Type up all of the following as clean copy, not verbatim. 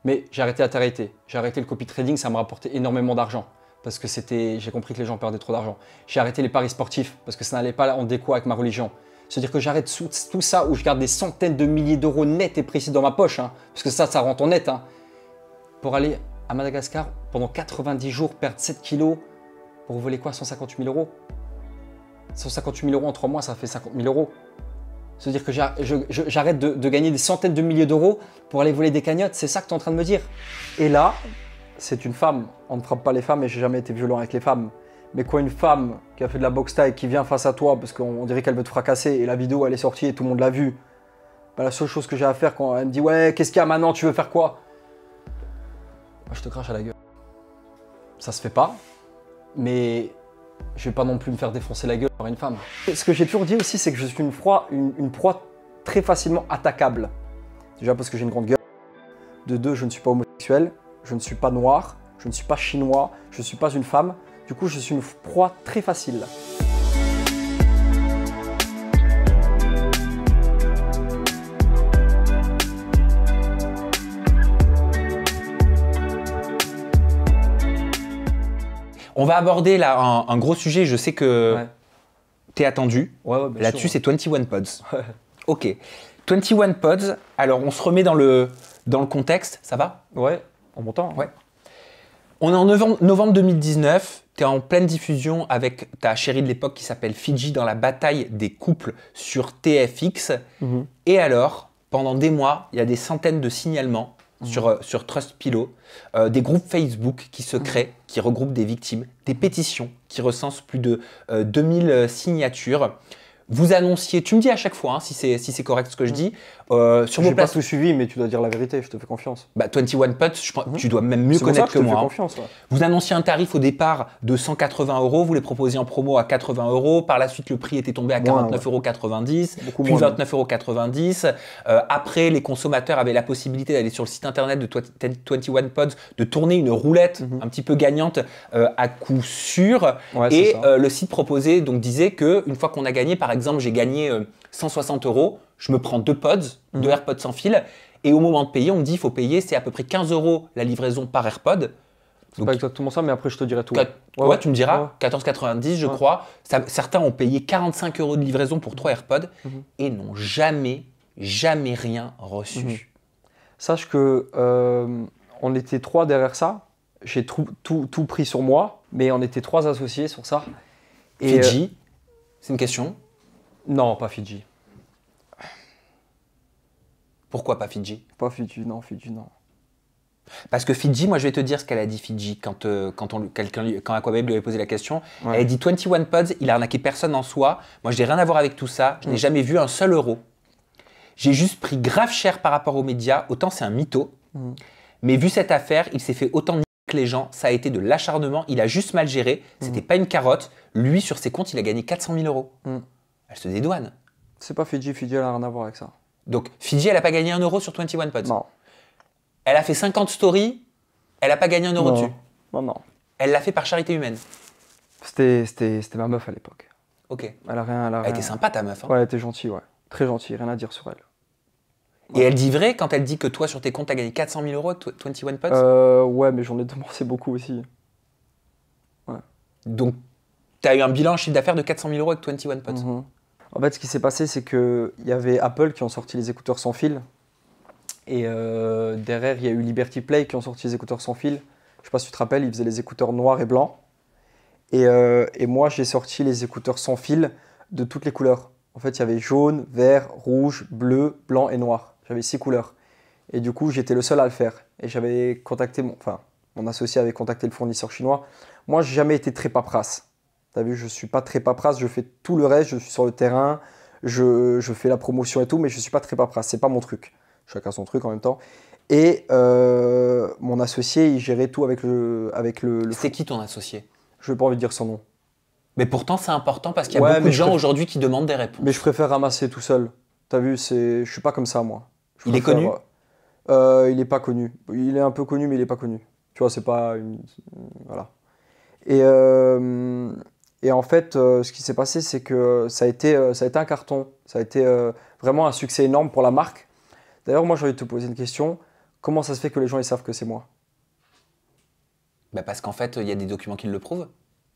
Mais j'ai arrêté la télé. J'ai arrêté le copy trading, ça me rapportait énormément d'argent. Parce que j'ai compris que les gens perdaient trop d'argent. J'ai arrêté les paris sportifs parce que ça n'allait pas en déco avec ma religion. C'est-à-dire que j'arrête tout ça où je garde des centaines de milliers d'euros nets et précis dans ma poche. Hein, parce que ça rentre en net. Hein, pour aller à Madagascar pendant 90 jours, perdre 7 kilos pour voler quoi, 158 000 euros. 158 000 euros en 3 mois, ça fait 50 000 euros. C'est-à-dire que j'arrête de gagner des centaines de milliers d'euros pour aller voler des cagnottes. C'est ça que tu es en train de me dire. Et là, c'est une femme. On ne frappe pas les femmes et j'ai jamais été violent avec les femmes. Mais quand une femme qui a fait de la boxe thaï qui vient face à toi parce qu'on dirait qu'elle veut te fracasser et la vidéo elle est sortie et tout le monde l'a vue, bah, la seule chose que j'ai à faire quand elle me dit « Ouais, qu'est-ce qu'il y a maintenant, tu veux faire quoi ?» Bah, je te crache à la gueule. Ça se fait pas, mais je vais pas non plus me faire défoncer la gueule par une femme. Ce que j'ai toujours dit aussi, c'est que je suis une proie très facilement attaquable. Déjà parce que j'ai une grande gueule. De deux, je ne suis pas homosexuel, je ne suis pas noir, je ne suis pas chinois, je ne suis pas une femme. Du coup, je suis une proie très facile. On va aborder là un gros sujet, je sais que t'es attendu. Là-dessus, c'est 21 Pods. Ouais. Ok. 21 Pods, alors on se remet dans le contexte, ça va? Ouais, en bon temps. Ouais. On est en novembre 2019, tu es en pleine diffusion avec ta chérie de l'époque qui s'appelle Fidji dans la bataille des couples sur TFX. Et alors, pendant des mois, il y a des centaines de signalements sur Trustpillow, des groupes Facebook qui se créent, qui regroupent des victimes, des pétitions qui recensent plus de 2000 signatures. Vous annonciez, tu me dis à chaque fois hein, si c'est correct ce que je dis, sur vos places. Pas tout suivi, mais tu dois dire la vérité, je te fais confiance. Bah, 21 Pods, tu dois même mieux connaître que moi. Confiance, ouais. Vous annonciez un tarif au départ de 180 €, vous les proposiez en promo à 80 €, par la suite le prix était tombé à 49,90 €, puis 29,90 €. Après, les consommateurs avaient la possibilité d'aller sur le site internet de 21 Pods, de tourner une roulette un petit peu gagnante à coup sûr. Ouais, et le site proposait, donc disait qu'une fois qu'on a gagné, par exemple, j'ai gagné 160 €, je me prends 2 pods, 2 AirPods sans fil, et au moment de payer, on me dit qu'il faut payer, c'est à peu près 15 € la livraison par AirPod. C'est pas exactement ça, mais après je te dirai tout. Ouais, tu me diras, 14,90 je crois. Certains ont payé 45 € de livraison pour 3 AirPods et n'ont jamais rien reçu. Sache que on était 3 derrière ça. J'ai tout pris sur moi, mais on était 3 associés sur ça. Et Fidji, c'est une question? Non, pas Fidji. Pourquoi pas Fidji? Pas Fidji, non, Fidji, non. Parce que Fidji, moi je vais te dire ce qu'elle a dit Fidji quand Aquababe lui avait posé la question. Elle a dit 21 Pods, il a arnaqué personne en soi. Moi je n'ai rien à voir avec tout ça. Je n'ai jamais vu un seul euro. J'ai juste pris grave cher par rapport aux médias. Autant c'est un mytho. Mais vu cette affaire, il s'est fait autant niquer que les gens. Ça a été de l'acharnement. Il a juste mal géré. C'était pas une carotte. Lui, sur ses comptes, il a gagné 400 000 €. Elle se dédouane. C'est pas Fidji. Fidji, elle a rien à voir avec ça. Donc Fidji, elle n'a pas gagné 1 € sur 21 Pods. Non. Elle a fait 50 stories, elle n'a pas gagné 1 € dessus. Non. Elle l'a fait par charité humaine. C'était ma meuf à l'époque. Ok. Elle était sympa ta meuf. Hein. Ouais, elle était gentille, ouais. Très gentille, rien à dire sur elle. Et elle dit vrai quand elle dit que toi sur tes comptes t'as gagné 400 000 € avec 21 Pods? Ouais, mais j'en ai dépensé beaucoup aussi. Ouais. Donc t'as eu un bilan chiffre d'affaires de 400 000 € avec 21 Pods. En fait, ce qui s'est passé, c'est qu'il y avait Apple qui ont sorti les écouteurs sans fil. Et derrière, il y a eu Liberty Play qui ont sorti les écouteurs sans fil. Je ne sais pas si tu te rappelles, ils faisaient les écouteurs noirs et blancs. Et moi, j'ai sorti les écouteurs sans fil de toutes les couleurs. En fait, il y avait jaune, vert, rouge, bleu, blanc et noir. J'avais 6 couleurs. Et du coup, j'étais le seul à le faire. Et j'avais contacté, mon associé avait contacté le fournisseur chinois. Moi, je n'ai jamais été très paperasse. Tu as vu, je ne suis pas très paperasse. Je fais tout le reste. Je suis sur le terrain. Je fais la promotion et tout, mais je ne suis pas très paperasse. Ce n'est pas mon truc. Chacun son truc en même temps. Et mon associé, il gérait tout avec le C'est qui ton associé? Je n'ai pas envie de dire son nom. Mais pourtant, c'est important parce qu'il y a beaucoup de gens aujourd'hui qui demandent des réponses. Mais je préfère ramasser tout seul. T'as vu, je suis pas comme ça, moi. Il est connu? Il n'est pas connu. Il est un peu connu, mais il n'est pas connu. Tu vois, c'est pas une... Voilà. Et en fait, ce qui s'est passé, c'est que ça a été un carton. Ça a été vraiment un succès énorme pour la marque. D'ailleurs, moi, j'ai envie de te poser une question. Comment ça se fait que les gens ils savent que c'est moi? Bah parce qu'en fait, il y a des documents qui le prouvent.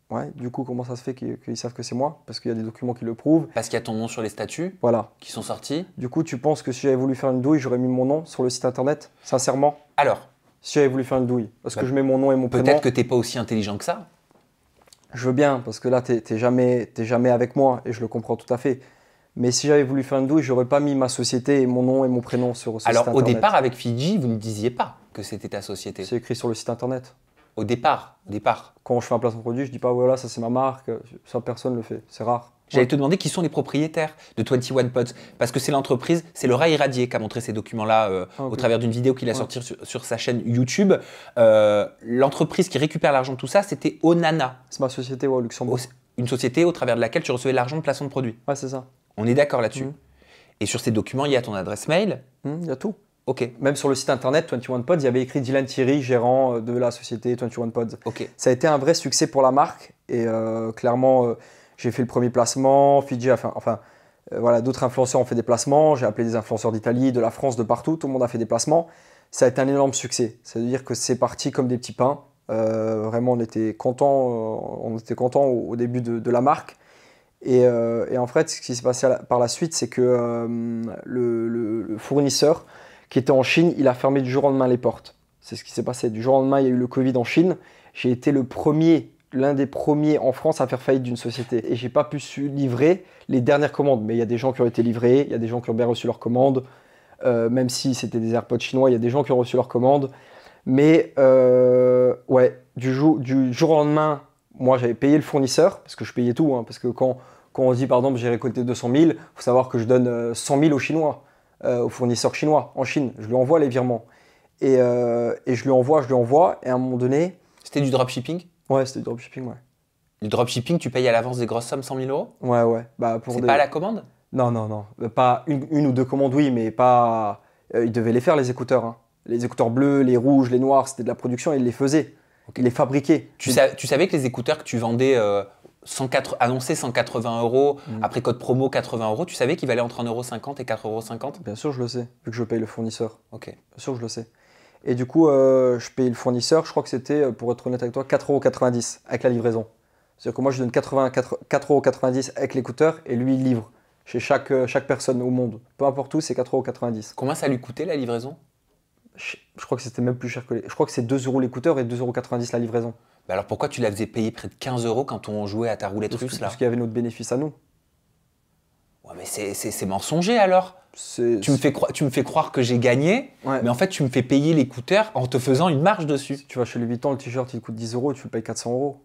Ouais, du coup, comment ça se fait qu'ils savent que c'est moi? Parce qu'il y a des documents qui le prouvent. Parce qu'il y a ton nom sur les statuts Voilà. qui sont sortis. Du coup, tu penses que si j'avais voulu faire une douille, j'aurais mis mon nom sur le site internet? Sincèrement? Alors, Si j'avais voulu faire une douille, parce que je mets mon nom et mon prénom. peut-être que t'es pas aussi intelligent que ça. Je veux bien, parce que là, t'es jamais avec moi, et je le comprends tout à fait. Mais si j'avais voulu faire une douille, j'aurais pas mis ma société et mon nom et mon prénom sur ce site Alors, internet. au départ, avec Fidji, vous ne disiez pas que c'était ta société. C'est écrit sur le site internet. Au départ. Quand je fais un placement de produit, je dis pas voilà, ça c'est ma marque, ça personne le fait, c'est rare. J'allais te demander qui sont les propriétaires de 21 Pods, parce que c'est l'entreprise, c'est Laura Irradier qui a montré ces documents-là au travers d'une vidéo qu'il a sortie sur sa chaîne YouTube. L'entreprise qui récupère l'argent de tout ça, c'était Onana. C'est ma société au Luxembourg. Une société au travers de laquelle tu recevais l'argent de placement de produits. Ouais, c'est ça. On est d'accord là-dessus. Et sur ces documents, il y a ton adresse mail. Il y a tout. Ok. Même sur le site internet 21 Pods, il y avait écrit Dylan Thierry, gérant de la société 21 Pods. Ok. Ça a été un vrai succès pour la marque et clairement, j'ai fait le premier placement. Fidji a fait, voilà, d'autres influenceurs ont fait des placements. J'ai appelé des influenceurs d'Italie, de la France, de partout. Tout le monde a fait des placements. Ça a été un énorme succès. C'est-à-dire que c'est parti comme des petits pains. Vraiment, on était contents au début de la marque. Et en fait, ce qui s'est passé par la suite, c'est que le fournisseur qui était en Chine, il a fermé du jour au lendemain les portes. C'est ce qui s'est passé. Du jour au lendemain, il y a eu le Covid en Chine. J'ai été l'un des premiers en France à faire faillite d'une société. Et j'ai pas pu livrer les dernières commandes. Mais il y a des gens qui ont été livrés, il y a des gens qui ont bien reçu leurs commandes. Même si c'était des AirPods chinois, il y a des gens qui ont reçu leurs commandes. Mais ouais, du jour au lendemain, moi j'avais payé le fournisseur, parce que je payais tout. Parce que quand on dit par exemple j'ai récolté 200 000, il faut savoir que je donne 100 000 aux Chinois. Au fournisseur chinois en Chine. Je lui envoie les virements. Et je lui envoie. Et à un moment donné. C'était du dropshipping? Ouais, c'était du dropshipping, ouais. Le dropshipping, tu payes à l'avance des grosses sommes, 100 000 euros? Ouais. Bah, c'est pas à la commande? Non. Pas une ou deux commandes, oui, mais pas. Ils devaient les faire, les écouteurs. Hein. Les écouteurs bleus, les rouges, les noirs, c'était de la production, ils les faisaient. Okay. Ils les fabriquaient. Tu savais que les écouteurs que tu vendais annoncés 180 euros, après code promo 80 euros, tu savais qu'ils valaient entre 1,50 € et 4,50 €? Bien sûr, je le sais, vu que je paye le fournisseur. Ok. Bien sûr, je le sais. Et du coup, je payais le fournisseur, je crois que c'était, pour être honnête avec toi, 4,90 € avec la livraison. C'est-à-dire que moi, je donne 4,90 € avec l'écouteur et lui, il livre chez chaque personne au monde. Peu importe où, c'est 4,90 €. Combien ça lui coûtait la livraison? Je crois que c'était même plus cher que je crois que c'est 2 € l'écouteur et 2,90 € la livraison. Bah alors pourquoi tu la faisais payer près de 15 € quand on jouait à ta roulette russe là? Parce qu'il y avait notre bénéfice à nous. Ouais, mais c'est mensonger alors. Tu me fais croire que j'ai gagné, mais en fait tu me fais payer l'écouteur en te faisant une marge dessus. Si tu vas chez Louis Vuitton, le t-shirt il coûte 10 €, tu le payes 400 €.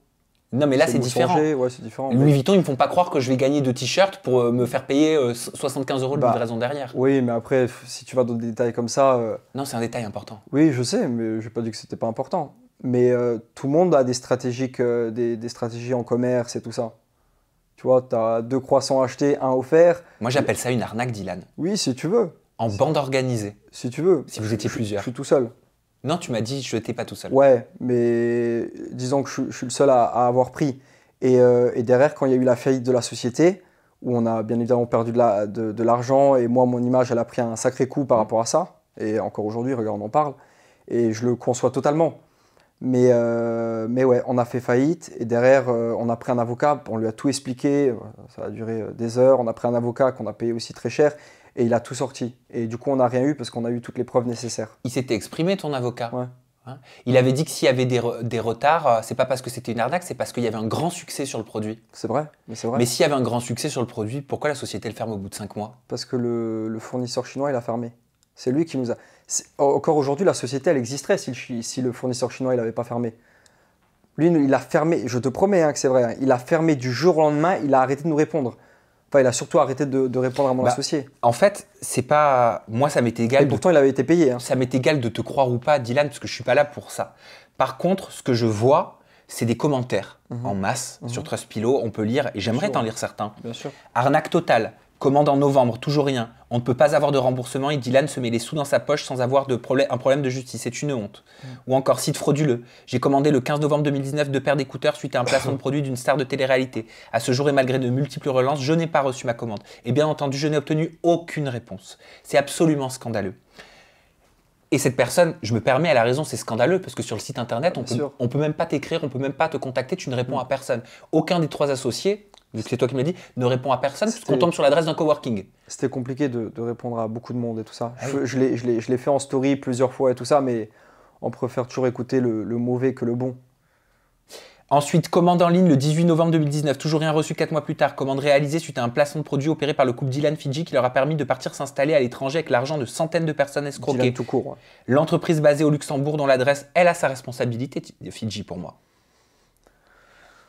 Non mais là c'est différent. Ouais, c'est différent. Louis Vuitton, ils me font pas croire que je vais gagner 2 t-shirts pour me faire payer 75 € de livraison derrière. Oui, mais après, si tu vas dans des détails comme ça... Non, c'est un détail important. Oui, je sais, mais je n'ai pas dit que c'était pas important. Mais tout le monde a des stratégies en commerce et tout ça. Tu vois, tu as 2 croissants achetés, 1 offert. Moi, j'appelle ça une arnaque, Dylan. Oui, si tu veux. En bande organisée. Si tu veux. Si vous étiez plusieurs. Je suis tout seul. Non, tu m'as dit je n'étais pas tout seul. Ouais, mais disons que je suis le seul à avoir pris. Et derrière, quand il y a eu la faillite de la société, où on a bien évidemment perdu de l'argent, et moi, mon image, elle a pris un sacré coup par rapport à ça. Et encore aujourd'hui, regarde, on en parle. Et je le conçois totalement. Mais ouais, on a fait faillite. Et derrière, on a pris un avocat. On lui a tout expliqué. Ça a duré des heures. On a pris un avocat qu'on a payé aussi très cher. Et il a tout sorti. Et du coup, on n'a rien eu parce qu'on a eu toutes les preuves nécessaires. Il s'était exprimé, ton avocat? Ouais. Hein, il avait dit que s'il y avait des retards, c'est pas parce que c'était une arnaque, c'est parce qu'il y avait un grand succès sur le produit. C'est vrai, mais c'est vrai. Mais s'il y avait un grand succès sur le produit, pourquoi la société le ferme au bout de 5 mois? Parce que le fournisseur chinois, il a fermé. C'est lui qui nous a... Encore aujourd'hui, la société, elle existerait si le fournisseur chinois, il n'avait pas fermé. Lui, il a fermé, je te promets que c'est vrai, hein, il a fermé du jour au lendemain, il a arrêté de nous répondre. Enfin, il a surtout arrêté de répondre à mon associé. En fait, c'est pas... Moi, ça m'est égal. Et pourtant, il avait été payé. Hein. Ça m'est égal de te croire ou pas, Dylan, parce que je suis pas là pour ça. Par contre, ce que je vois, c'est des commentaires en masse sur Trustpilot. On peut lire, et j'aimerais t'en lire certains. Bien sûr. Arnaque totale. Commande en novembre, toujours rien. On ne peut pas avoir de remboursement et Dylan se met les sous dans sa poche sans avoir un problème de justice. C'est une honte. Ou encore site frauduleux. J'ai commandé le 15 novembre 2019 2 paires d'écouteurs suite à un placement de produit d'une star de télé-réalité. À ce jour et malgré de multiples relances, je n'ai pas reçu ma commande. Et bien entendu, je n'ai obtenu aucune réponse. C'est absolument scandaleux. Et cette personne, je me permets, elle a raison, c'est scandaleux parce que sur le site internet, Bien sûr. on peut même pas t'écrire, on peut même pas te contacter, tu ne réponds à personne. Aucun des 3 associés, vu que c'est toi qui me l'as dit, ne répond à personne puisqu'on tombe sur l'adresse d'un coworking. C'était compliqué de répondre à beaucoup de monde et tout ça. Ah oui. Je l'ai fait en story plusieurs fois et tout ça, mais on préfère toujours écouter le mauvais que le bon. Ensuite, commande en ligne le 18 novembre 2019, toujours rien reçu 4 mois plus tard. Commande réalisée suite à un placement de produit opéré par le couple Dylan Fidji qui leur a permis de partir s'installer à l'étranger avec l'argent de centaines de personnes escroquées. Dylan tout court. Ouais. L'entreprise basée au Luxembourg dont l'adresse, elle a sa responsabilité, Fidji pour moi.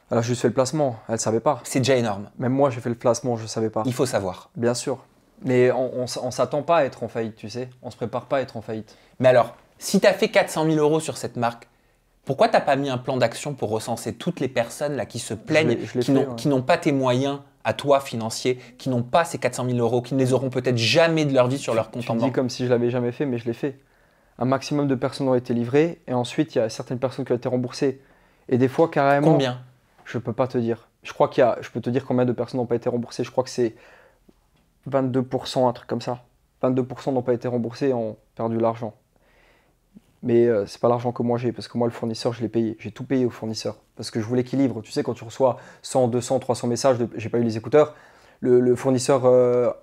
Elle a juste fait le placement, elle ne savait pas. C'est déjà énorme. Même moi, j'ai fait le placement, je ne savais pas. Il faut savoir. Bien sûr. Mais on ne s'attend pas à être en faillite, tu sais. On ne se prépare pas à être en faillite. Mais alors, si tu as fait 400 000 € sur cette marque, pourquoi tu n'as pas mis un plan d'action pour recenser toutes les personnes là, qui se plaignent, qui n'ont pas tes moyens à toi financiers, qui n'ont pas ces 400 000 €, qui ne les auront peut-être jamais de leur vie sur leur compte en banque? Tu dis comme si je l'avais jamais fait, mais je l'ai fait. Un maximum de personnes ont été livrées et ensuite il y a certaines personnes qui ont été remboursées. Et des fois carrément… Combien? Je peux pas te dire. Je crois je peux te dire combien de personnes n'ont pas été remboursées. Je crois que c'est 22%, un truc comme ça. 22% n'ont pas été remboursés et ont perdu l'argent. Mais c'est pas l'argent que moi j'ai, parce que moi le fournisseur je l'ai payé. J'ai tout payé au fournisseur. Parce que je voulais qu'il livre. Tu sais, quand tu reçois 100, 200, 300 messages, j'ai pas eu les écouteurs, le fournisseur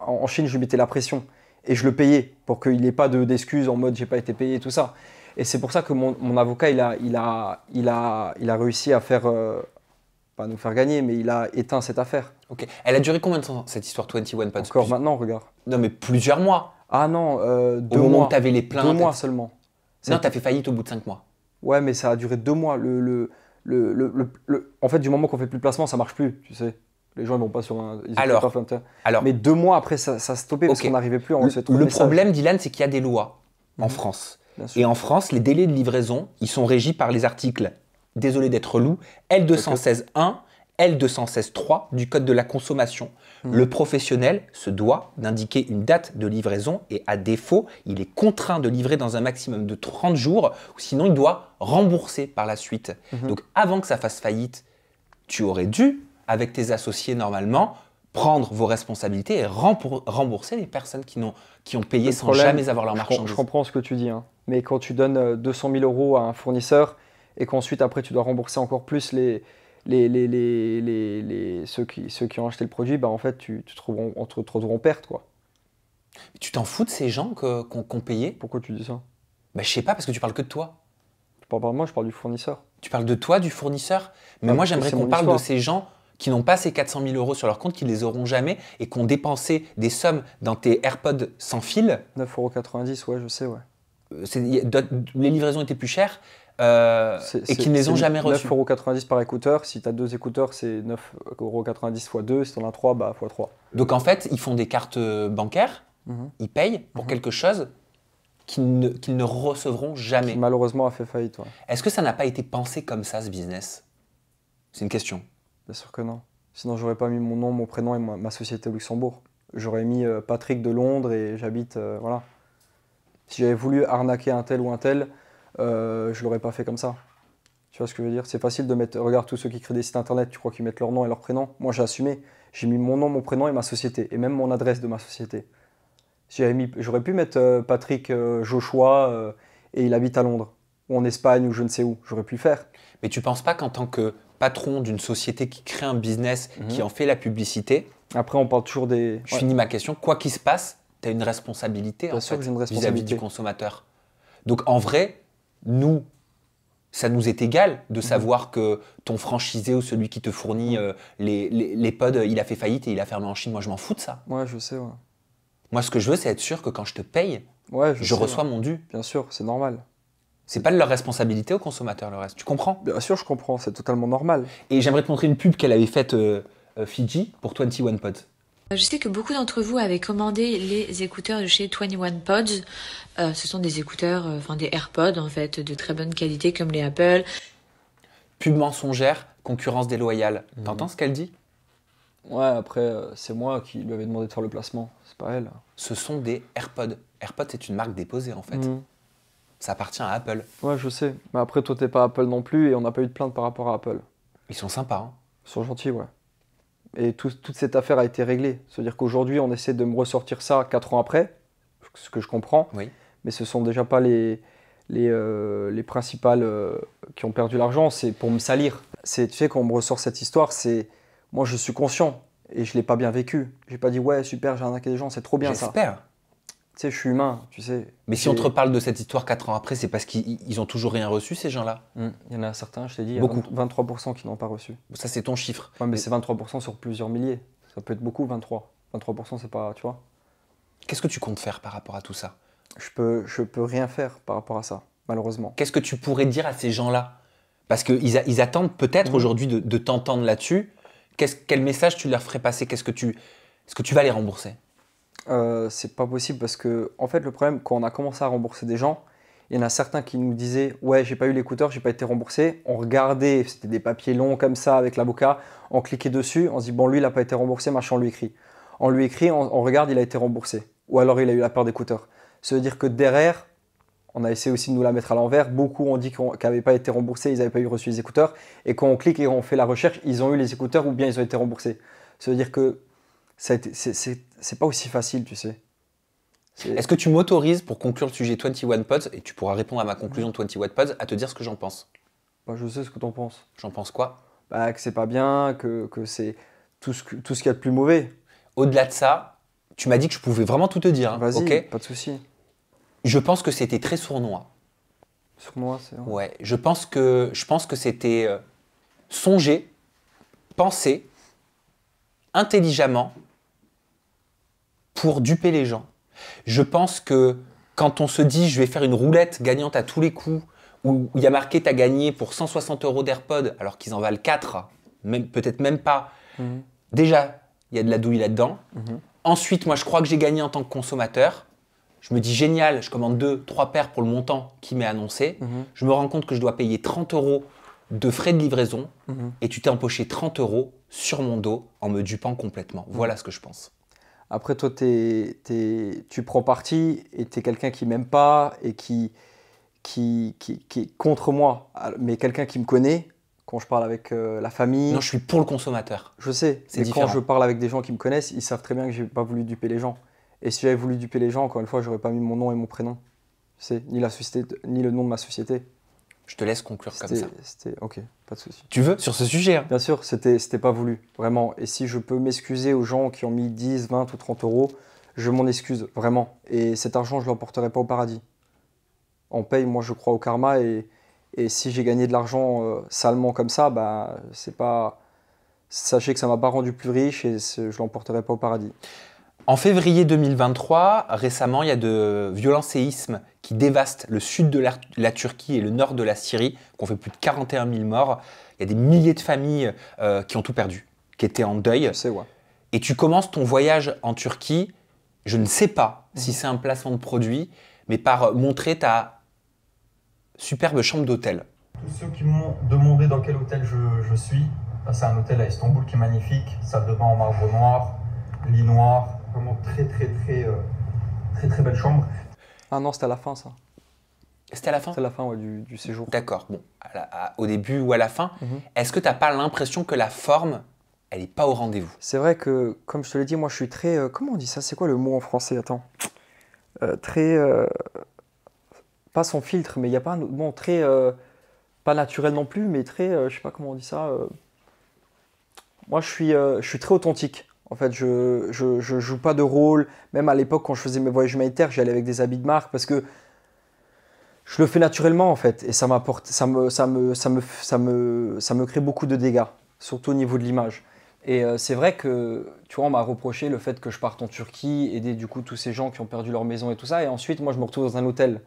en Chine, je lui mettais la pression. Et je le payais pour qu'il n'ait pas d'excuses en mode j'ai pas été payé et tout ça. Et c'est pour ça que mon avocat il a réussi à faire… pas nous faire gagner, mais il a éteint cette affaire. Ok. Elle a duré combien de temps cette histoire 21 Pods? Encore maintenant, regarde. Non, mais plusieurs mois. Ah non, 2 Au moment mois. où tu avais les plaintes. 2 mois seulement. Non, tu as fait faillite au bout de 5 mois. Ouais, mais ça a duré 2 mois. En fait, du moment qu'on fait plus de placement, ça marche plus, tu sais. Les gens ne vont pas sur un… Alors, mais 2 mois après, ça stoppait parce qu'on n'arrivait plus à recevoir trop de messages. Le problème, Dylan, c'est qu'il y a des lois en France. Et en France, les délais de livraison, ils sont régis par les articles, désolé d'être loup, L216.1, L216.3 du Code de la consommation. Le professionnel se doit d'indiquer une date de livraison et à défaut, il est contraint de livrer dans un maximum de 30 jours, ou sinon il doit rembourser par la suite. Donc avant que ça fasse faillite, tu aurais dû, avec tes associés normalement, prendre vos responsabilités et rembourser les personnes qui ont payé sans jamais avoir leur marchandise. Je comprends ce que tu dis, hein. Mais quand tu donnes 200 000 € à un fournisseur et qu'ensuite après tu dois rembourser encore plus ceux qui ont acheté le produit, bah en fait tu te retrouves en perte, quoi. Tu t'en fous de ces gens qu'on payé? Pourquoi tu dis ça? Bah, je sais pas, parce que tu parles que de toi. Je parle pas de moi, je parle du fournisseur. Tu parles de toi, du fournisseur? Mais moi j'aimerais qu'on parle de ces gens qui n'ont pas ces 400 000 € sur leur compte, qui ne les auront jamais et qui ont dépensé des sommes dans tes AirPods sans fil. 9,90 €, ouais, je sais, ouais. Les livraisons étaient plus chères et qui ne les ont jamais reçues. 9,90 € par écouteur. Si tu as 2 écouteurs, c'est 9,90 € x 2. Si tu en as 3, bah x 3. Donc en fait, ils font des cartes bancaires, ils payent pour quelque chose qu'ils ne recevront jamais. Qui malheureusement a fait faillite. Ouais. Est-ce que ça n'a pas été pensé comme ça, ce business? C'est une question. Bien sûr que non. Sinon, j'aurais pas mis mon nom, mon prénom et ma société au Luxembourg. J'aurais mis Patrick de Londres et j'habite… voilà. Si j'avais voulu arnaquer un tel ou un tel, je l'aurais pas fait comme ça. Tu vois ce que je veux dire? C'est facile de mettre… Regarde, tous ceux qui créent des sites internet, tu crois qu'ils mettent leur nom et leur prénom? Moi, j'ai assumé. J'ai mis mon nom, mon prénom et ma société. Et même mon adresse de ma société. J'aurais pu mettre Patrick Joshua et il habite à Londres. Ou en Espagne ou je ne sais où. J'aurais pu le faire. Mais tu penses pas qu'en tant que patron d'une société qui crée un business, qui en fait la publicité… Après, on parle toujours des… Je finis ma question. Quoi qu'il se passe, tu as une responsabilité en fait, vis-à-vis du consommateur. Donc en vrai, nous, ça nous est égal de savoir que ton franchisé ou celui qui te fournit les pods, il a fait faillite et il a fermé en Chine. Moi, je m'en fous de ça. Ouais, je sais, ouais. Moi, ce que je veux, c'est être sûr que quand je te paye, je reçois mon dû. Bien sûr, c'est normal. C'est pas de leur responsabilité aux consommateurs, le reste. Tu comprends? Bien sûr, je comprends. C'est totalement normal. Et j'aimerais te montrer une pub qu'elle avait faite Fidji pour 21 Pods. Je sais que beaucoup d'entre vous avaient commandé les écouteurs de chez 21 Pods. Ce sont des écouteurs, des AirPods en fait, de très bonne qualité comme les Apple. Pub mensongère, concurrence déloyale. T'entends ce qu'elle dit? Ouais, après, c'est moi qui lui avais demandé de faire le placement. C'est pas elle. Ce sont des AirPods. AirPods, c'est une marque déposée en fait. Ça appartient à Apple. Ouais, je sais. Mais après, toi, t'es pas Apple non plus et on n'a pas eu de plainte par rapport à Apple. Ils sont sympas, hein. Ils sont gentils, ouais. Et toute cette affaire a été réglée. C'est-à-dire qu'aujourd'hui, on essaie de me ressortir ça 4 ans après, ce que je comprends. Oui. mais ce sont déjà pas les principales qui ont perdu l'argent, c'est pour me salir. Tu sais, quand on me ressort cette histoire, c'est moi je suis conscient et je l'ai pas bien vécu. J'ai pas dit ouais super j'ai arnaqué des gens, c'est trop bien ça. J'espère. Tu sais, je suis humain, tu sais. Mais si on te reparle de cette histoire 4 ans après, c'est parce qu'ils ont toujours rien reçu ces gens-là. Il y en a certains, je t'ai dit, beaucoup. Il y a 23% qui n'ont pas reçu. Ça c'est ton chiffre. Ouais, mais c'est 23% sur plusieurs milliers. Ça peut être beaucoup 23. 23% c'est pas, tu vois. Qu'est-ce que tu comptes faire par rapport à tout ça? Je peux rien faire par rapport à ça, malheureusement. Qu'est-ce que tu pourrais dire à ces gens-là? Parce qu'ils attendent peut-être aujourd'hui de t'entendre là-dessus. Quel message tu leur ferais passer? Est-ce que tu vas les rembourser? C'est pas possible parce que, en fait, le problème, quand on a commencé à rembourser des gens, il y en a certains qui nous disaient ouais, j'ai pas eu l'écouteur, j'ai pas été remboursé. On regardait, c'était des papiers longs comme ça avec l'avocat, on cliquait dessus, on se dit bon, lui, il a pas été remboursé, machin, on lui écrit. On lui écrit, on regarde, il a été remboursé. Ou alors il a eu la peur d'écouteurs. Ça veut dire que derrière, on a essayé aussi de nous la mettre à l'envers. Beaucoup ont dit qu'ils n'avaient pas été remboursés, ils n'avaient pas eu reçu les écouteurs. Et quand on clique et on fait la recherche, ils ont eu les écouteurs ou bien ils ont été remboursés. Ça veut dire que c'est pas aussi facile, tu sais. Est-ce que tu m'autorises pour conclure le sujet 21 Pods, et tu pourras répondre à ma conclusion 21 Pods, à te dire ce que j'en pense? Bah, je sais ce que t'en penses. J'en pense quoi? Bah, que c'est pas bien, que c'est tout ce qu'il y a de plus mauvais. Au-delà de ça, tu m'as dit que je pouvais vraiment tout te dire. Hein, vas-y, okay? Pas de souci. Je pense que c'était très sournois. Sournois, c'est vrai. Ouais, je pense que c'était songé, pensé, intelligemment, pour duper les gens. Je pense que quand on se dit je vais faire une roulette gagnante à tous les coups, où il y a marqué t'as gagné pour 160 € d'AirPods alors qu'ils en valent 4, peut-être même pas, déjà il y a de la douille là-dedans. Ensuite, moi je crois que j'ai gagné en tant que consommateur. Je me dis génial, je commande 2-3 paires pour le montant qui m'est annoncé. Je me rends compte que je dois payer 30 € de frais de livraison et tu t'es empoché 30 € sur mon dos en me dupant complètement. Voilà ce que je pense. Après, toi, tu prends parti et tu es quelqu'un qui m'aime pas et qui est contre moi. Mais quelqu'un qui me connaît, quand je parle avec la famille… Non, je suis pour le consommateur. Je sais, c'est différent. Quand je parle avec des gens qui me connaissent, ils savent très bien que je n'ai pas voulu duper les gens. Et si j'avais voulu duper les gens, encore une fois, je n'aurais pas mis mon nom et mon prénom. Tu sais, ni la société, ni le nom de ma société. Je te laisse conclure comme ça. Ok, pas de souci. Tu veux sur ce sujet hein? Bien sûr, c'était pas voulu, vraiment. Et si je peux m'excuser aux gens qui ont mis 10, 20 ou 30 €, je m'en excuse, vraiment. Et cet argent, je ne l'emporterai pas au paradis. On paye, moi je crois au karma. Et si j'ai gagné de l'argent salement comme ça, bah, c'est pas… Sachez que ça ne m'a pas rendu plus riche et je ne l'emporterai pas au paradis. En février 2023, récemment, il y a de violents séismes qui dévastent le sud de la Turquie et le nord de la Syrie, qui ont fait plus de 41 000 morts. Il y a des milliers de familles qui ont tout perdu, qui étaient en deuil. Je sais, ouais. Et tu commences ton voyage en Turquie, je ne sais pas si c'est un placement de produit, mais par montrer ta superbe chambre d'hôtel. Tous ceux qui m'ont demandé dans quel hôtel je suis, c'est un hôtel à Istanbul qui est magnifique, salle de bain en marbre noir, lit noir, vraiment très belle chambre. Ah non, c'était à la fin ça. C'était à la fin? C'était à la fin ouais, du séjour. D'accord, bon, au début ou à la fin, est-ce que tu n'as pas l'impression que la forme, elle n'est pas au rendez-vous? C'est vrai que, comme je te l'ai dit, moi je suis très… comment on dit ça? C'est quoi le mot en français? Attends. Très… pas sans filtre, mais il n'y a pas un autre mot. Très… pas naturel non plus, mais très… je sais pas comment on dit ça. Moi je suis très authentique. En fait, je joue pas de rôle. Même à l'époque, quand je faisais mes voyages humanitaires, j'allais avec des habits de marque parce que je le fais naturellement en fait. Et ça m'apporte, ça me crée beaucoup de dégâts, surtout au niveau de l'image. Et c'est vrai que, tu vois, on m'a reproché le fait que je parte en Turquie, aider du coup tous ces gens qui ont perdu leur maison et tout ça. Et ensuite, moi, je me retrouve dans un hôtel.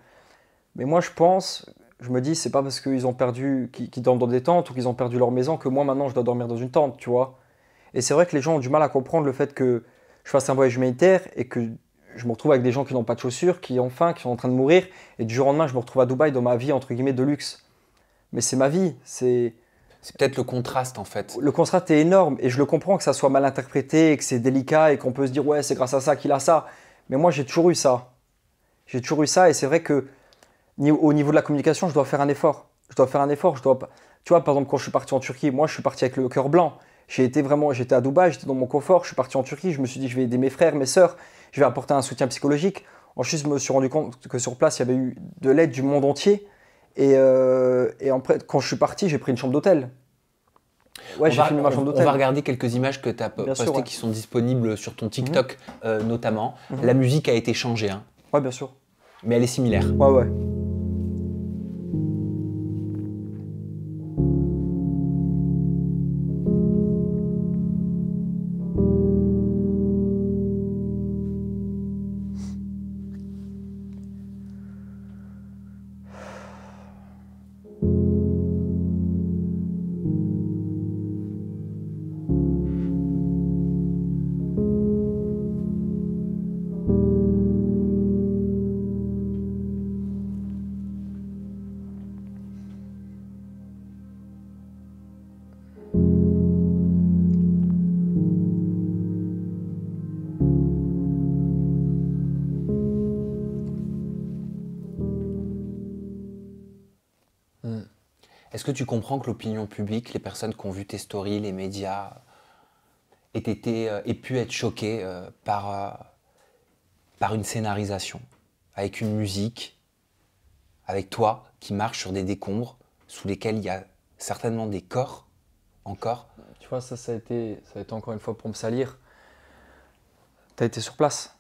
Mais moi, je me dis, c'est pas parce qu'ils ont perdu, qu'ils dorment dans des tentes ou qu'ils ont perdu leur maison que moi, maintenant, je dois dormir dans une tente, tu vois. Et c'est vrai que les gens ont du mal à comprendre le fait que je fasse un voyage humanitaire et que je me retrouve avec des gens qui n'ont pas de chaussures, qui ont faim, qui sont en train de mourir. Et du jour au lendemain, je me retrouve à Dubaï dans ma vie, entre guillemets, de luxe. Mais c'est ma vie. C'est peut-être le contraste, en fait. Le contraste est énorme. Et je le comprends que ça soit mal interprété, que c'est délicat et qu'on peut se dire « Ouais, c'est grâce à ça qu'il a ça. » Mais moi, j'ai toujours eu ça. J'ai toujours eu ça. Et c'est vrai que au niveau de la communication, je dois faire un effort. Tu vois, par exemple, quand je suis parti en Turquie, moi, je suis parti avec le cœur blanc. J'étais à Dubaï, j'étais dans mon confort, je suis parti en Turquie, je me suis dit je vais aider mes frères, mes sœurs, je vais apporter un soutien psychologique. Ensuite, je me suis rendu compte que sur place, il y avait eu de l'aide du monde entier. Et après, quand je suis parti, j'ai pris une chambre d'hôtel. Ouais, j'ai filmé ma chambre d'hôtel. On va regarder quelques images que tu as postées qui sont disponibles sur ton TikTok notamment. La musique a été changée. Hein. Ouais, bien sûr. Mais elle est similaire. Ouais, ouais. Est-ce que tu comprends que l'opinion publique, les personnes qui ont vu tes stories, les médias, aient pu être choquées par une scénarisation, avec une musique, avec toi qui marche sur des décombres sous lesquels il y a certainement des corps encore? Tu vois, ça a été encore une fois pour me salir. T'as été sur place?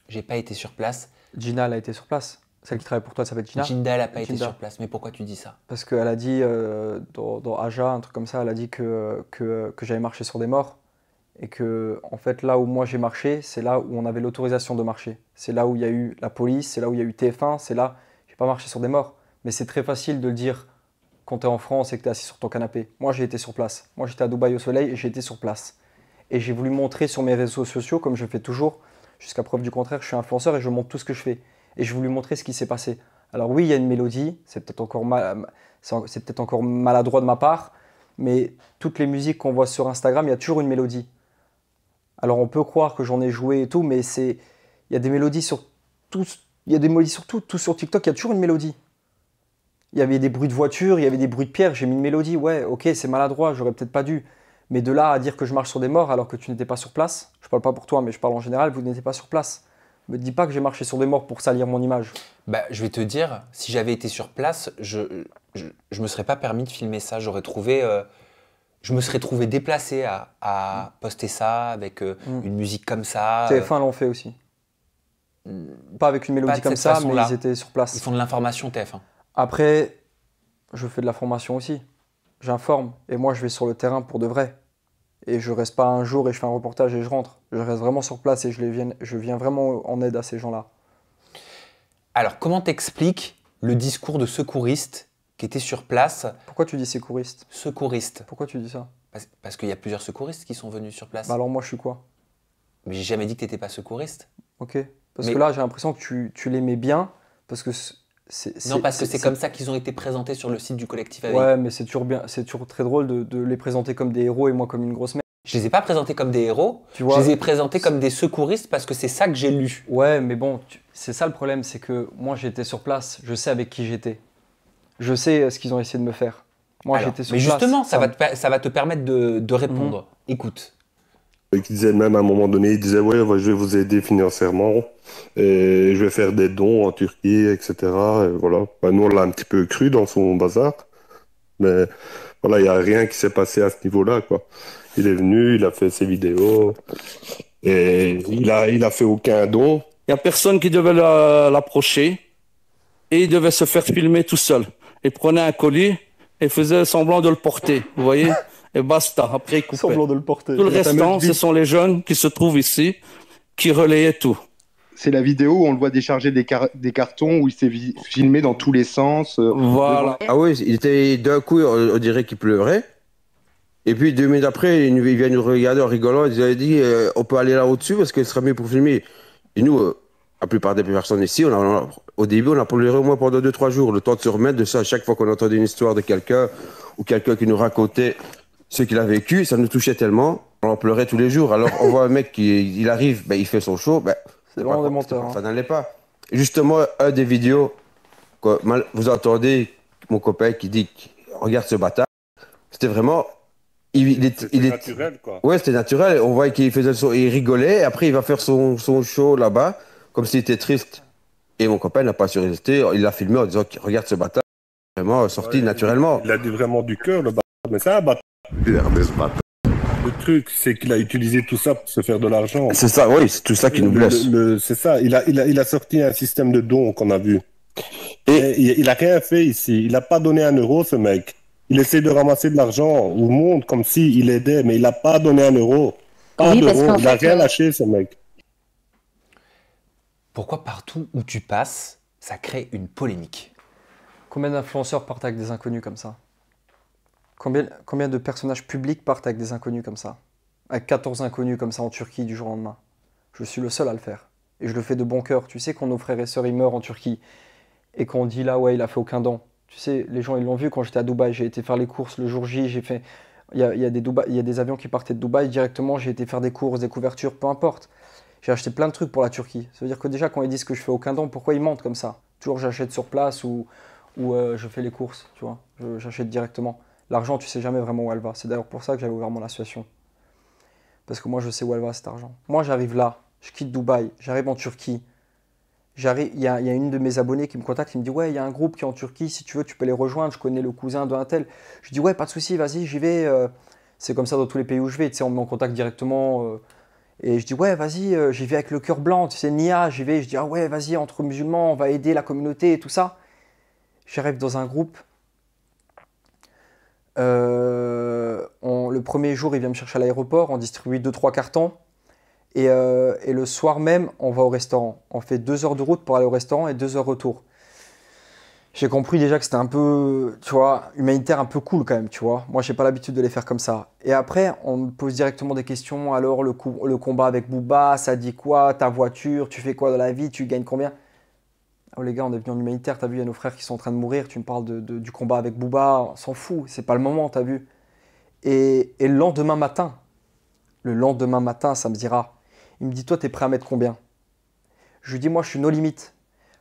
J'ai pas été sur place. Gina, elle a été sur place. Celle qui travaille pour toi, ça s'appelle Gina. Gina, elle n'a pas été sur place. Mais pourquoi tu dis ça? Parce qu'elle a dit, dans Aja, un truc comme ça, elle a dit que j'avais marché sur des morts. Et que, en fait, là où moi j'ai marché, c'est là où on avait l'autorisation de marcher. C'est là où il y a eu la police, c'est là où il y a eu TF1, c'est là. J'ai pas marché sur des morts. Mais c'est très facile de le dire quand tu es en France et que tu es assis sur ton canapé. Moi, j'ai été sur place. Moi, j'étais à Dubaï au soleil et j'ai été sur place. Et j'ai voulu montrer sur mes réseaux sociaux, comme je fais toujours, jusqu'à preuve du contraire, je suis influenceur et je montre tout ce que je fais. Et je voulais montrer ce qui s'est passé. Alors oui, il y a une mélodie, c'est peut-être encore maladroit de ma part, mais toutes les musiques qu'on voit sur Instagram, il y a toujours une mélodie. Alors on peut croire que j'en ai joué et tout, mais il y a des mélodies sur tout, tout sur TikTok, il y a toujours une mélodie. Il y avait des bruits de voiture, il y avait des bruits de pierre, j'ai mis une mélodie, ouais, ok, c'est maladroit, j'aurais peut-être pas dû. Mais de là à dire que je marche sur des morts alors que tu n'étais pas sur place, je parle pas pour toi, mais je parle en général, vous n'étiez pas sur place. Me dis pas que j'ai marché sur des morts pour salir mon image. Bah, je vais te dire, si j'avais été sur place, je me serais pas permis de filmer ça. Je me serais trouvé déplacé à poster ça avec une musique comme ça. TF1 l'ont fait aussi. Pas avec une mélodie comme ça, mais ils étaient sur place. Ils font de l'information TF1. Après, je fais de la formation aussi. J'informe et moi je vais sur le terrain pour de vrai. Et je reste pas un jour et je fais un reportage et je rentre. Je reste vraiment sur place et je viens vraiment en aide à ces gens-là. Alors, comment t'expliques le discours de secouriste qui était sur place? Pourquoi tu dis secouriste? Secouriste. Pourquoi tu dis ça? Parce qu'il y a plusieurs secouristes qui sont venus sur place. Bah alors moi je suis quoi? Mais j'ai jamais dit que t'étais pas secouriste. Ok. Parce que là j'ai l'impression que tu l'aimais bien. Parce que parce que c'est comme ça qu'ils ont été présentés sur le site du collectif AVI. Ouais, mais c'est toujours très drôle de les présenter comme des héros et moi comme une grosse merde. Je les ai pas présentés comme des héros, je les ai présentés comme des secouristes parce que c'est ça que j'ai lu. Ouais, mais bon, c'est ça le problème, c'est que moi j'étais sur place, je sais avec qui j'étais. Je sais ce qu'ils ont essayé de me faire. Moi j'étais sur place. Mais justement, ça va te permettre de répondre. Écoute. Il disait même à un moment donné, il disait ouais, je vais vous aider financièrement et je vais faire des dons en Turquie, etc. Et voilà. Nous on l'a un petit peu cru dans son bazar, mais voilà, il n'y a rien qui s'est passé à ce niveau-là, quoi. Il est venu, il a fait ses vidéos et il a fait aucun don. Il n'y a personne qui devait l'approcher et il devait se faire filmer tout seul. Il prenait un colis et faisait semblant de le porter, vous voyez? Et basta, après il coupait. Semblant de le porter. Tout le restant, ce sont les jeunes qui se trouvent ici, qui relayaient tout. C'est la vidéo où on le voit décharger des cartons, où il s'est filmé dans tous les sens. Voilà. Ah oui, il était d'un coup, on dirait qu'il pleurait. Et puis 2 minutes après, il vient nous regarder en rigolant. Il nous avait dit on peut aller là au-dessus parce qu'il sera mieux pour filmer. Et nous, la plupart des personnes ici, au début, on a pleuré au moins pendant 2-3 jours, le temps de se remettre de ça. À chaque fois qu'on entendait une histoire de quelqu'un ou quelqu'un qui nous racontait ce qu'il a vécu, ça nous touchait tellement. On en pleurait tous les jours. Alors on voit un mec qui il arrive, il fait son show. C'est vraiment des menteurs. Ça n'allait pas. Justement, un des vidéos, vous entendez mon copain qui dit regarde ce bâtard. C'était vraiment. C'était naturel, quoi. Ouais, c'était naturel. On voit qu'il faisait il rigolait. Après, il va faire son show là-bas. comme s'il était triste. Et mon copain n'a pas su résister. Il l'a filmé en disant regarde ce bâtard, vraiment sorti naturellement. Il a dit vraiment du cœur, le bâtard. Mais c'est un bâtard. Le truc, c'est qu'il a utilisé tout ça pour se faire de l'argent. C'est ça, oui, c'est tout ça qui nous blesse. C'est ça, il a sorti un système de dons qu'on a vu. Et il a rien fait ici. Il n'a pas donné 1 euro, ce mec. Il essaie de ramasser de l'argent au monde comme s'il aidait, mais il n'a pas donné 1 euro. Pas d'euro. Il n'a rien lâché, ce mec. Pourquoi partout où tu passes, ça crée une polémique? Combien d'influenceurs partent avec des inconnus comme ça? Combien de personnages publics partent avec des inconnus comme ça? Avec 14 inconnus comme ça en Turquie du jour au lendemain. Je suis le seul à le faire. Et je le fais de bon cœur. Tu sais, quand nos frères et sœurs ils meurent en Turquie et qu'on dit là, ouais, il a fait aucun don. Tu sais, les gens ils l'ont vu quand j'étais à Dubaï. J'ai été faire les courses le jour J. J'ai fait. Il y a des avions qui partaient de Dubaï directement. J'ai été faire des courses, des couvertures, peu importe. J'ai acheté plein de trucs pour la Turquie. Ça veut dire que déjà, quand ils disent que je fais aucun don, pourquoi ils mentent comme ça? Toujours j'achète sur place ou je fais les courses, tu vois. J'achète directement. L'argent, tu sais jamais vraiment où elle va. C'est d'ailleurs pour ça que j'avais ouvert mon association. Parce que moi, je sais où elle va, cet argent. Moi, j'arrive là, je quitte Dubaï, j'arrive en Turquie. Il y a une de mes abonnés qui me contacte, qui me dit « Ouais, il y a un groupe qui est en Turquie, si tu veux, tu peux les rejoindre, je connais le cousin d'un tel. » Je dis « Ouais, pas de souci, vas-y, j'y vais. » C'est comme ça dans tous les pays où je vais, tu sais, on me met en contact directement. Et je dis « Ouais, vas-y, j'y vais avec le cœur blanc, tu sais, Nia, j'y vais. » Je dis « Ah ouais, vas-y, entre musulmans, on va aider la communauté et tout ça. » J'arrive dans un groupe. Le premier jour, il vient me chercher à l'aéroport, on distribue 2-3 cartons. Et le soir même, on va au restaurant. On fait 2 heures de route pour aller au restaurant et 2 heures retour. J'ai compris déjà que c'était un peu, tu vois, humanitaire, un peu cool quand même, tu vois. Moi, j'ai pas l'habitude de les faire comme ça. Et après, on me pose directement des questions. Alors, le combat avec Booba, ça dit quoi? Ta voiture, tu fais quoi dans la vie? Tu gagnes combien? Oh les gars, on est venu en humanitaire, t'as vu, il y a nos frères qui sont en train de mourir. Tu me parles du combat avec Booba, on s'en fout, c'est pas le moment, t'as vu. Et le lendemain matin, ça me dira, il me dit, toi, t'es prêt à mettre combien? Je lui dis, moi, je suis no limite.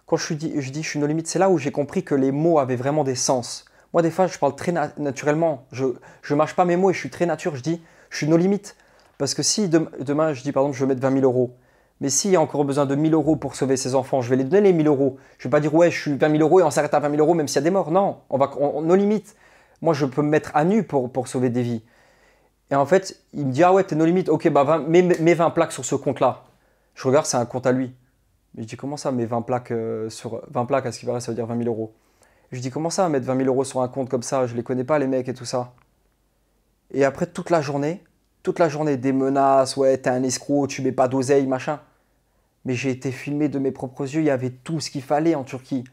Quand je dis je suis no limite, c'est là où j'ai compris que les mots avaient vraiment des sens. Moi, des fois, je parle très naturellement. Je mâche pas mes mots et je suis très nature. Je dis, je suis no limite. Parce que si demain, je dis, par exemple, je veux mettre 20 000 euros, mais s'il y a encore besoin de 1 000 euros pour sauver ses enfants, je vais les donner les 1 000 euros. Je ne vais pas dire, ouais, je suis 20 000 euros et on s'arrête à 20 000 euros même s'il y a des morts. Non, no limite. Moi, je peux me mettre à nu pour sauver des vies. Et en fait, il me dit, ah ouais, t'es no limite. Ok, bah mets 20 plaques sur ce compte-là. Je regarde, c'est un compte à lui. Mais je dis, comment ça, mets 20 plaques sur 20 plaques, à ce qui paraît, ça veut dire 20 000 euros. Je dis, comment ça, mettre 20 000 euros sur un compte comme ça? Je les connais pas, les mecs et tout ça. Et après, toute la journée, des menaces, ouais, t'es un escroc, tu mets pas d'oseille, machin. Mais j'ai été filmé de mes propres yeux, il y avait tout ce qu'il fallait en Turquie.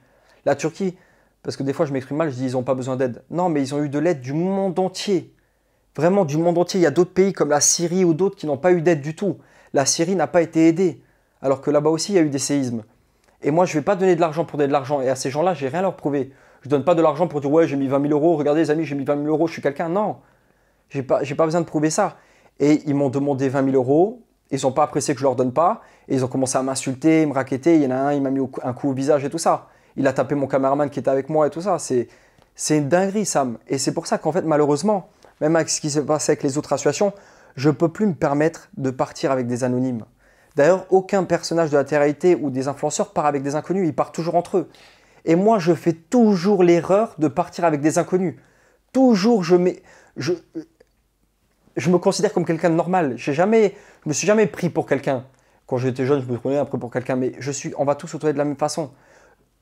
La Turquie, parce que des fois je m'exprime mal, je dis ils n'ont pas besoin d'aide. Non, mais ils ont eu de l'aide du monde entier. Vraiment du monde entier. Il y a d'autres pays comme la Syrie ou d'autres qui n'ont pas eu d'aide du tout. La Syrie n'a pas été aidée. Alors que là-bas aussi, il y a eu des séismes. Et moi, je ne vais pas donner de l'argent pour donner de l'argent. Et à ces gens-là, je n'ai rien à leur prouver. Je ne donne pas de l'argent pour dire ouais, j'ai mis 20 000 euros. Regardez les amis, j'ai mis 20 000 euros, je suis quelqu'un. Non, j'ai pas besoin de prouver ça. Et ils m'ont demandé 20 000 euros. Ils n'ont pas apprécié que je leur donne pas. Et ils ont commencé à m'insulter, me raqueter. Il y en a un, il m'a mis un coup au visage et tout ça. Il a tapé mon caméraman qui était avec moi et tout ça. C'est une dinguerie, Sam. Et c'est pour ça qu'en fait, malheureusement, même avec ce qui s'est passé avec les autres associations, je ne peux plus me permettre de partir avec des anonymes. D'ailleurs, aucun personnage de la télé-réalité ou des influenceurs part avec des inconnus. Ils partent toujours entre eux. Et moi, je fais toujours l'erreur de partir avec des inconnus. Toujours, je me considère comme quelqu'un de normal. Je me suis jamais pris pour quelqu'un. Quand j'étais jeune, je me prenais un peu pour quelqu'un. Mais on va tous se trouver de la même façon.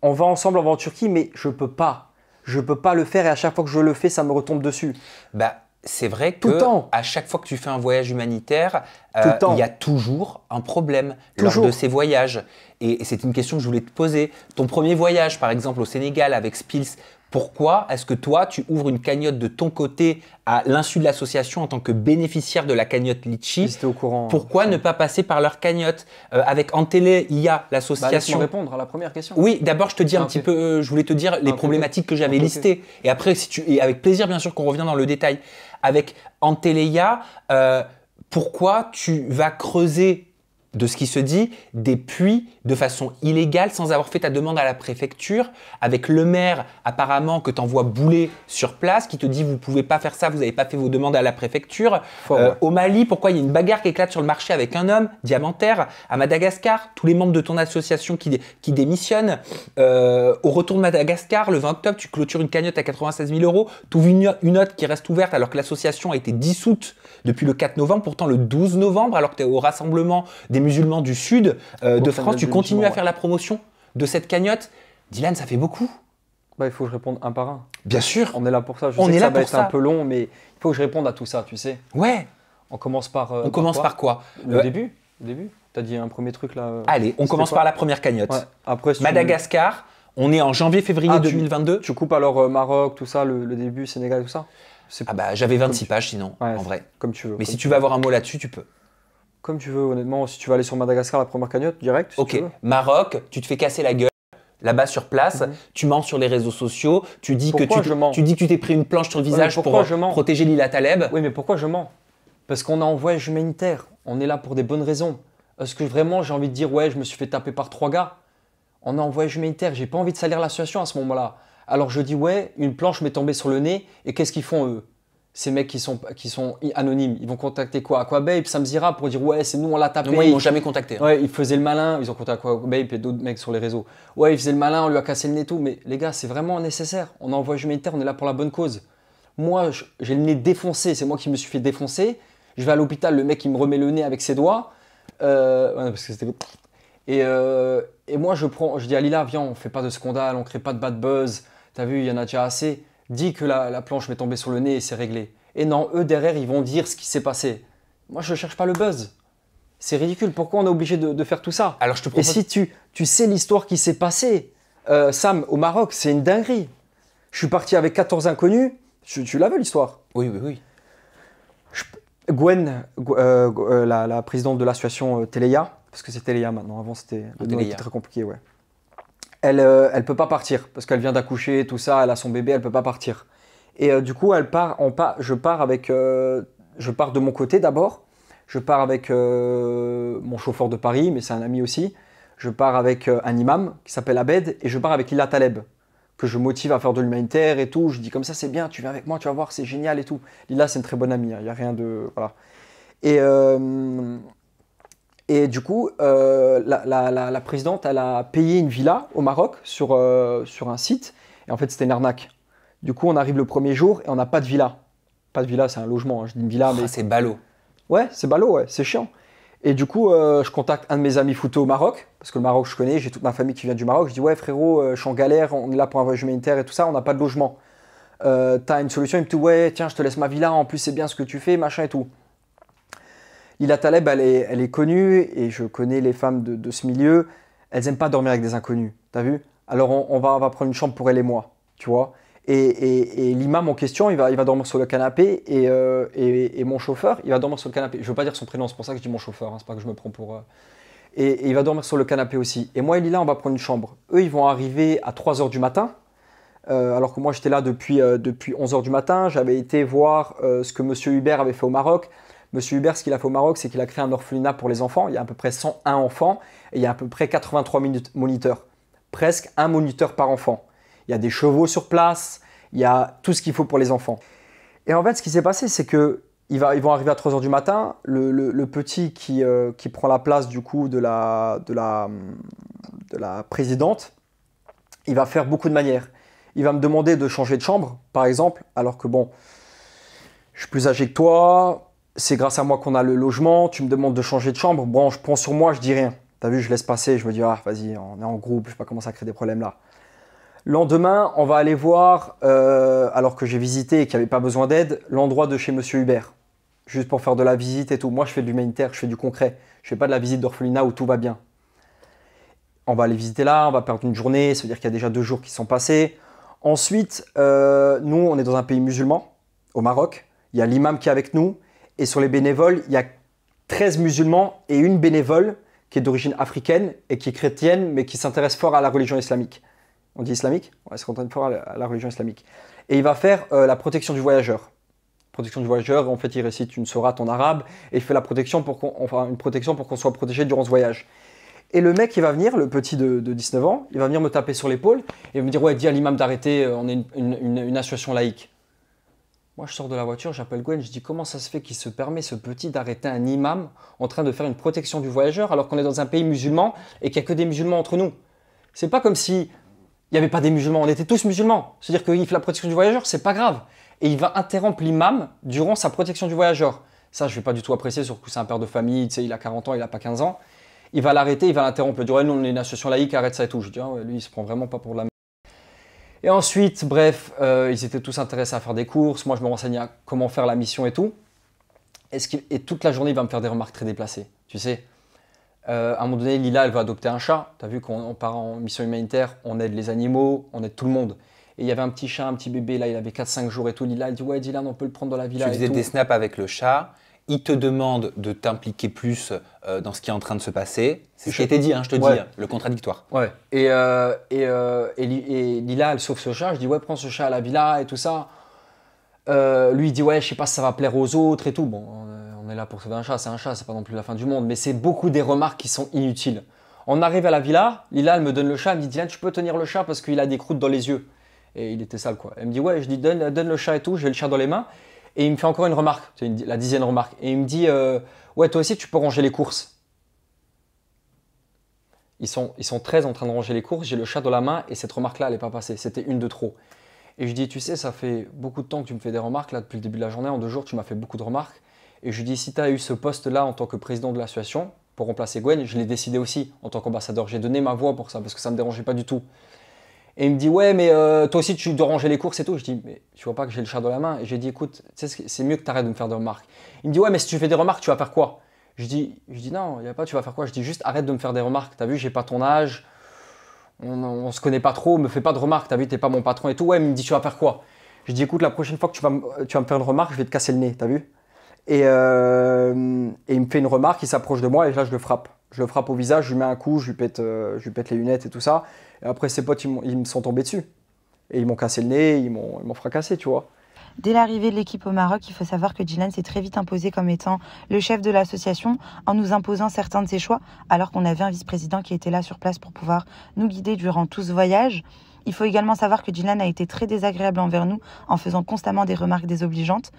On va ensemble, on va en Turquie, mais je peux pas. Je peux pas le faire et à chaque fois que je le fais, ça me retombe dessus. Bah, c'est vrai que à chaque fois que tu fais un voyage humanitaire, il y a toujours un problème lors de ces voyages. Et c'est une question que je voulais te poser. Ton premier voyage, par exemple, au Sénégal avec Spills, pourquoi est-ce que toi, tu ouvres une cagnotte de ton côté à l'insu de l'association en tant que bénéficiaire de la cagnotte Litchi? J'étais au courant. Pourquoi ne pas passer par leur cagnotte? Avec Antélé, il y a l'association. Laisse-moi répondre à la première question. Oui, d'abord, je te dis un petit peu, je voulais te dire les problématiques que j'avais listées. Et après, et avec plaisir, bien sûr, qu'on revient dans le détail. Avec Antéléa, pourquoi tu vas creuser de ce qui se dit, des puits de façon illégale sans avoir fait ta demande à la préfecture, avec le maire apparemment que t'envoies bouler sur place, qui te dit vous pouvez pas faire ça, vous n'avez pas fait vos demandes à la préfecture. Au Mali, pourquoi il y a une bagarre qui éclate sur le marché avec un homme, Diamantaire. À Madagascar, tous les membres de ton association qui démissionnent. Au retour de Madagascar, le 20 octobre, tu clôtures une cagnotte à 96 000 €, tu ouvres une note qui reste ouverte alors que l'association a été dissoute depuis le 4 novembre, pourtant le 12 novembre, alors que tu es au rassemblement des musulmans du sud de France, tu continues à faire la promotion de cette cagnotte. Dylan, ça fait beaucoup. Bah, il faut que je réponde un par un. Bien sûr. On est là pour ça. Je sais que ça va être un peu long, mais il faut que je réponde à tout ça, tu sais. Ouais. On commence par. On commence par quoi? Le début. Le début. T'as dit un premier truc là. Allez, on commence par la première cagnotte. Ouais. Après, Madagascar. On est en janvier-février 2022. Tu coupes alors Maroc, tout ça, le début, Sénégal, tout ça. Ah bah j'avais 26 pages sinon, en vrai. Comme tu veux. Mais si tu veux avoir un mot là-dessus, tu peux. Comme tu veux, honnêtement. Si tu veux aller sur Madagascar, la première cagnotte, direct. Si ok. Maroc, tu te fais casser la gueule. Là-bas sur place, tu mens sur les réseaux sociaux, tu dis que tu t'es pris une planche sur le visage pour protéger Lila Taleb. Oui, mais pourquoi je mens? Parce qu'on est en voyage humanitaire. On est là pour des bonnes raisons. Est-ce que vraiment j'ai envie de dire ouais, je me suis fait taper par 3 gars? On est en voyage humanitaire. J'ai pas envie de salir la situation à ce moment-là. Alors je dis ouais, une planche m'est tombée sur le nez et qu'est-ce qu'ils font eux? Ces mecs qui sont anonymes, ils vont contacter quoi? Aquababe, Samzira pour dire ouais, c'est nous, on l'a tapé. Non, moi, ils m'ont jamais contacté. Ouais, ils faisaient le malin, ils ont contacté Aquababe et d'autres mecs sur les réseaux. Ouais, ils faisaient le malin, on lui a cassé le nez et tout. Mais les gars, c'est vraiment nécessaire. On est en voyage humanitaire, on est là pour la bonne cause. Moi, j'ai le nez défoncé, c'est moi qui me suis fait défoncer. Je vais à l'hôpital, le mec il me remet le nez avec ses doigts. Parce que c'était. Et moi, je dis à Lila, viens, on fait pas de scandale, on crée pas de bad buzz. T'as vu, il y en a déjà assez. Dis que la planche m'est tombée sur le nez et c'est réglé. Et non, eux derrière, ils vont dire ce qui s'est passé. Moi, je ne cherche pas le buzz. C'est ridicule. Pourquoi on est obligé de faire tout ça? Alors, je te propose... Et si tu sais l'histoire qui s'est passée, Sam, au Maroc, c'est une dinguerie. Je suis parti avec 14 inconnus. Tu l'as vu l'histoire? Oui. Gwen, la présidente de l'association Téléa, parce que c'est Téléa maintenant, avant c'était très compliqué, ouais. Elle peut pas partir parce qu'elle vient d'accoucher, tout ça, elle a son bébé, elle peut pas partir. Et du coup, je pars de mon côté d'abord. Je pars avec mon chauffeur de Paris, mais c'est un ami aussi. Je pars avec un imam qui s'appelle Abed et je pars avec Lila Taleb, que je motive à faire de l'humanitaire et tout. Je dis comme ça, c'est bien, tu viens avec moi, tu vas voir, c'est génial et tout. Lila, c'est une très bonne amie, il n'y a rien de... Voilà. Et du coup, la présidente, elle a payé une villa au Maroc sur un site. Et en fait, c'était une arnaque. Du coup, on arrive le premier jour et on n'a pas de villa. Pas de villa, c'est un logement. Hein. Je dis une villa, mais... c'est ballot. Ouais, c'est ballot, ouais, c'est chiant. Et du coup, je contacte un de mes amis photo au Maroc, parce que le Maroc, je connais, j'ai toute ma famille qui vient du Maroc. Je dis, ouais, frérot, je suis en galère, on est là pour un voyage humanitaire et tout ça, on n'a pas de logement. T'as une solution? Il me dit, ouais, tiens, je te laisse ma villa, en plus, c'est bien ce que tu fais, machin et tout. Lila Taleb, elle est connue, et je connais les femmes de ce milieu, elles n'aiment pas dormir avec des inconnus, t'as vu? Alors, on va prendre une chambre pour elle et moi, tu vois. Et l'imam en question, il va dormir sur le canapé et mon chauffeur, il va dormir sur le canapé. Je ne veux pas dire son prénom, c'est pour ça que je dis mon chauffeur, hein, c'est pas que je me prends pour... Et il va dormir sur le canapé aussi. Et moi et Lila, on va prendre une chambre. Eux, ils vont arriver à 3 h du matin, alors que moi, j'étais là depuis 11 h du matin. J'avais été voir ce que M. Hubert avait fait au Maroc. M. Hubert, ce qu'il a fait au Maroc, c'est qu'il a créé un orphelinat pour les enfants. Il y a à peu près 101 enfants et il y a à peu près 83 moniteurs. Presque un moniteur par enfant. Il y a des chevaux sur place, il y a tout ce qu'il faut pour les enfants. Et en fait, ce qui s'est passé, c'est qu'ils vont arriver à 3 h du matin. Le petit qui prend la place du coup de la présidente, il va faire beaucoup de manières. Il va me demander de changer de chambre, par exemple, alors que bon, je suis plus âgé que toi, c'est grâce à moi qu'on a le logement, tu me demandes de changer de chambre, bon, je prends sur moi, je dis rien. T'as vu, je laisse passer, je me dis, ah, vas-y, on est en groupe, je vais pas commencer à créer des problèmes là. Lendemain, on va aller voir, alors que j'ai visité et qu'il n'y avait pas besoin d'aide, l'endroit de chez M. Hubert. Juste pour faire de la visite et tout. Moi, je fais de l'humanitaire, je fais du concret. Je ne fais pas de la visite d'orphelinat où tout va bien. On va aller visiter là, on va perdre une journée, ça veut dire qu'il y a déjà 2 jours qui sont passés. Ensuite, nous, on est dans un pays musulman, au Maroc. Il y a l'imam qui est avec nous. Et sur les bénévoles, il y a 13 musulmans et une bénévole qui est d'origine africaine et qui est chrétienne, mais qui s'intéresse fort à la religion islamique. On dit islamique? Ouais, c'est qu'on fort à la religion islamique. Et il va faire la protection du voyageur. protection du voyageur. En fait, il récite une sourate en arabe et il fait la protection une protection pour qu'on soit protégé durant ce voyage. Et le mec, il va venir, le petit de 19 ans, il va venir me taper sur l'épaule et me dire « Ouais, dis à l'imam d'arrêter, on est une association laïque. » Moi, je sors de la voiture, j'appelle Gwen, je dis « Comment ça se fait qu'il se permet, ce petit, d'arrêter un imam en train de faire une protection du voyageur alors qu'on est dans un pays musulman et qu'il n'y a que des musulmans entre nous ?» C'est pas comme si il n'y avait pas des musulmans, on était tous musulmans. C'est-à-dire qu'il fait la protection du voyageur, c'est pas grave. Et il va interrompre l'imam durant sa protection du voyageur. Ça, je ne vais pas du tout apprécier, surtout que c'est un père de famille, tu sais, il a 40 ans, il n'a pas 15 ans. Il va l'arrêter, il va l'interrompre. Il dit « Ouais, nous, on est une association laïque, arrête ça et tout. » Je dis « Ah ouais, lui, il se prend vraiment pas pour de la merde. » Et ensuite, bref, ils étaient tous intéressés à faire des courses. Moi, je me renseignais à comment faire la mission et tout. Et toute la journée, il va me faire des remarques très déplacées. Tu sais, à un moment donné, Lila, elle va adopter un chat. Tu as vu qu'on part en mission humanitaire, on aide les animaux, on aide tout le monde. Et il y avait un petit chat, un petit bébé, là, il avait 4-5 jours et tout. Lila, elle dit « Ouais, Dylan, on peut le prendre dans la villa. » Tu faisais des snaps avec le chat. Il te demande de t'impliquer plus dans ce qui est en train de se passer. C'est ce qui a été dit, hein, je te dis, le contradictoire. Ouais. Et Lila, elle sauve ce chat. Je dis, ouais, prends ce chat à la villa et tout ça. Lui, il dit, ouais, je sais pas si ça va plaire aux autres et tout. Bon, on est là pour sauver un chat, c'est pas non plus la fin du monde. Mais c'est beaucoup des remarques qui sont inutiles. On arrive à la villa, Lila, elle me donne le chat. Elle me dit, Dylan, tu peux tenir le chat parce qu'il a des croûtes dans les yeux. Et il était sale, quoi. Elle me dit, ouais, je dis, donne le chat et tout. J'ai le chat dans les mains. Et il me fait encore une remarque, la 10e remarque. Et il me dit, ouais, toi aussi, tu peux ranger les courses. Ils sont 13 en train de ranger les courses, j'ai le chat dans la main et cette remarque-là, elle n'est pas passée. C'était une de trop. Et je dis, tu sais, ça fait beaucoup de temps que tu me fais des remarques. Là, depuis le début de la journée, en 2 jours, tu m'as fait beaucoup de remarques. Et je dis, si tu as eu ce poste-là en tant que président de l'association, pour remplacer Gwen, je l'ai décidé aussi en tant qu'ambassadeur. J'ai donné ma voix pour ça parce que ça ne me dérangeait pas du tout. Et il me dit, ouais, mais toi aussi, tu dois ranger les courses et tout. Je dis, mais tu vois pas que j'ai le chat dans la main. Et j'ai dit, écoute, c'est mieux que tu arrêtes de me faire des remarques. Il me dit, ouais, mais si tu fais des remarques, tu vas faire quoi? Je dis non, il n'y a pas, tu vas faire quoi? Je dis, juste arrête de me faire des remarques. T'as vu, j'ai pas ton âge. On se connaît pas trop. Me fais pas de remarques. T'as vu, t'es pas mon patron et tout. Ouais, mais il me dit, tu vas faire quoi? Je dis, écoute, la prochaine fois que tu vas me faire une remarque, je vais te casser le nez. T'as vu? Et il me fait une remarque, il s'approche de moi et là, je le frappe. Je le frappe au visage, je lui mets un coup, je lui pète les lunettes et tout ça. Et après, ses potes, ils me sont tombés dessus. Et ils m'ont cassé le nez, ils m'ont fracassé, tu vois. Dès l'arrivée de l'équipe au Maroc, il faut savoir que Dylan s'est très vite imposé comme étant le chef de l'association en nous imposant certains de ses choix, alors qu'on avait un vice-président qui était là sur place pour pouvoir nous guider durant tout ce voyage. Il faut également savoir que Dylan a été très désagréable envers nous en faisant constamment des remarques désobligeantes.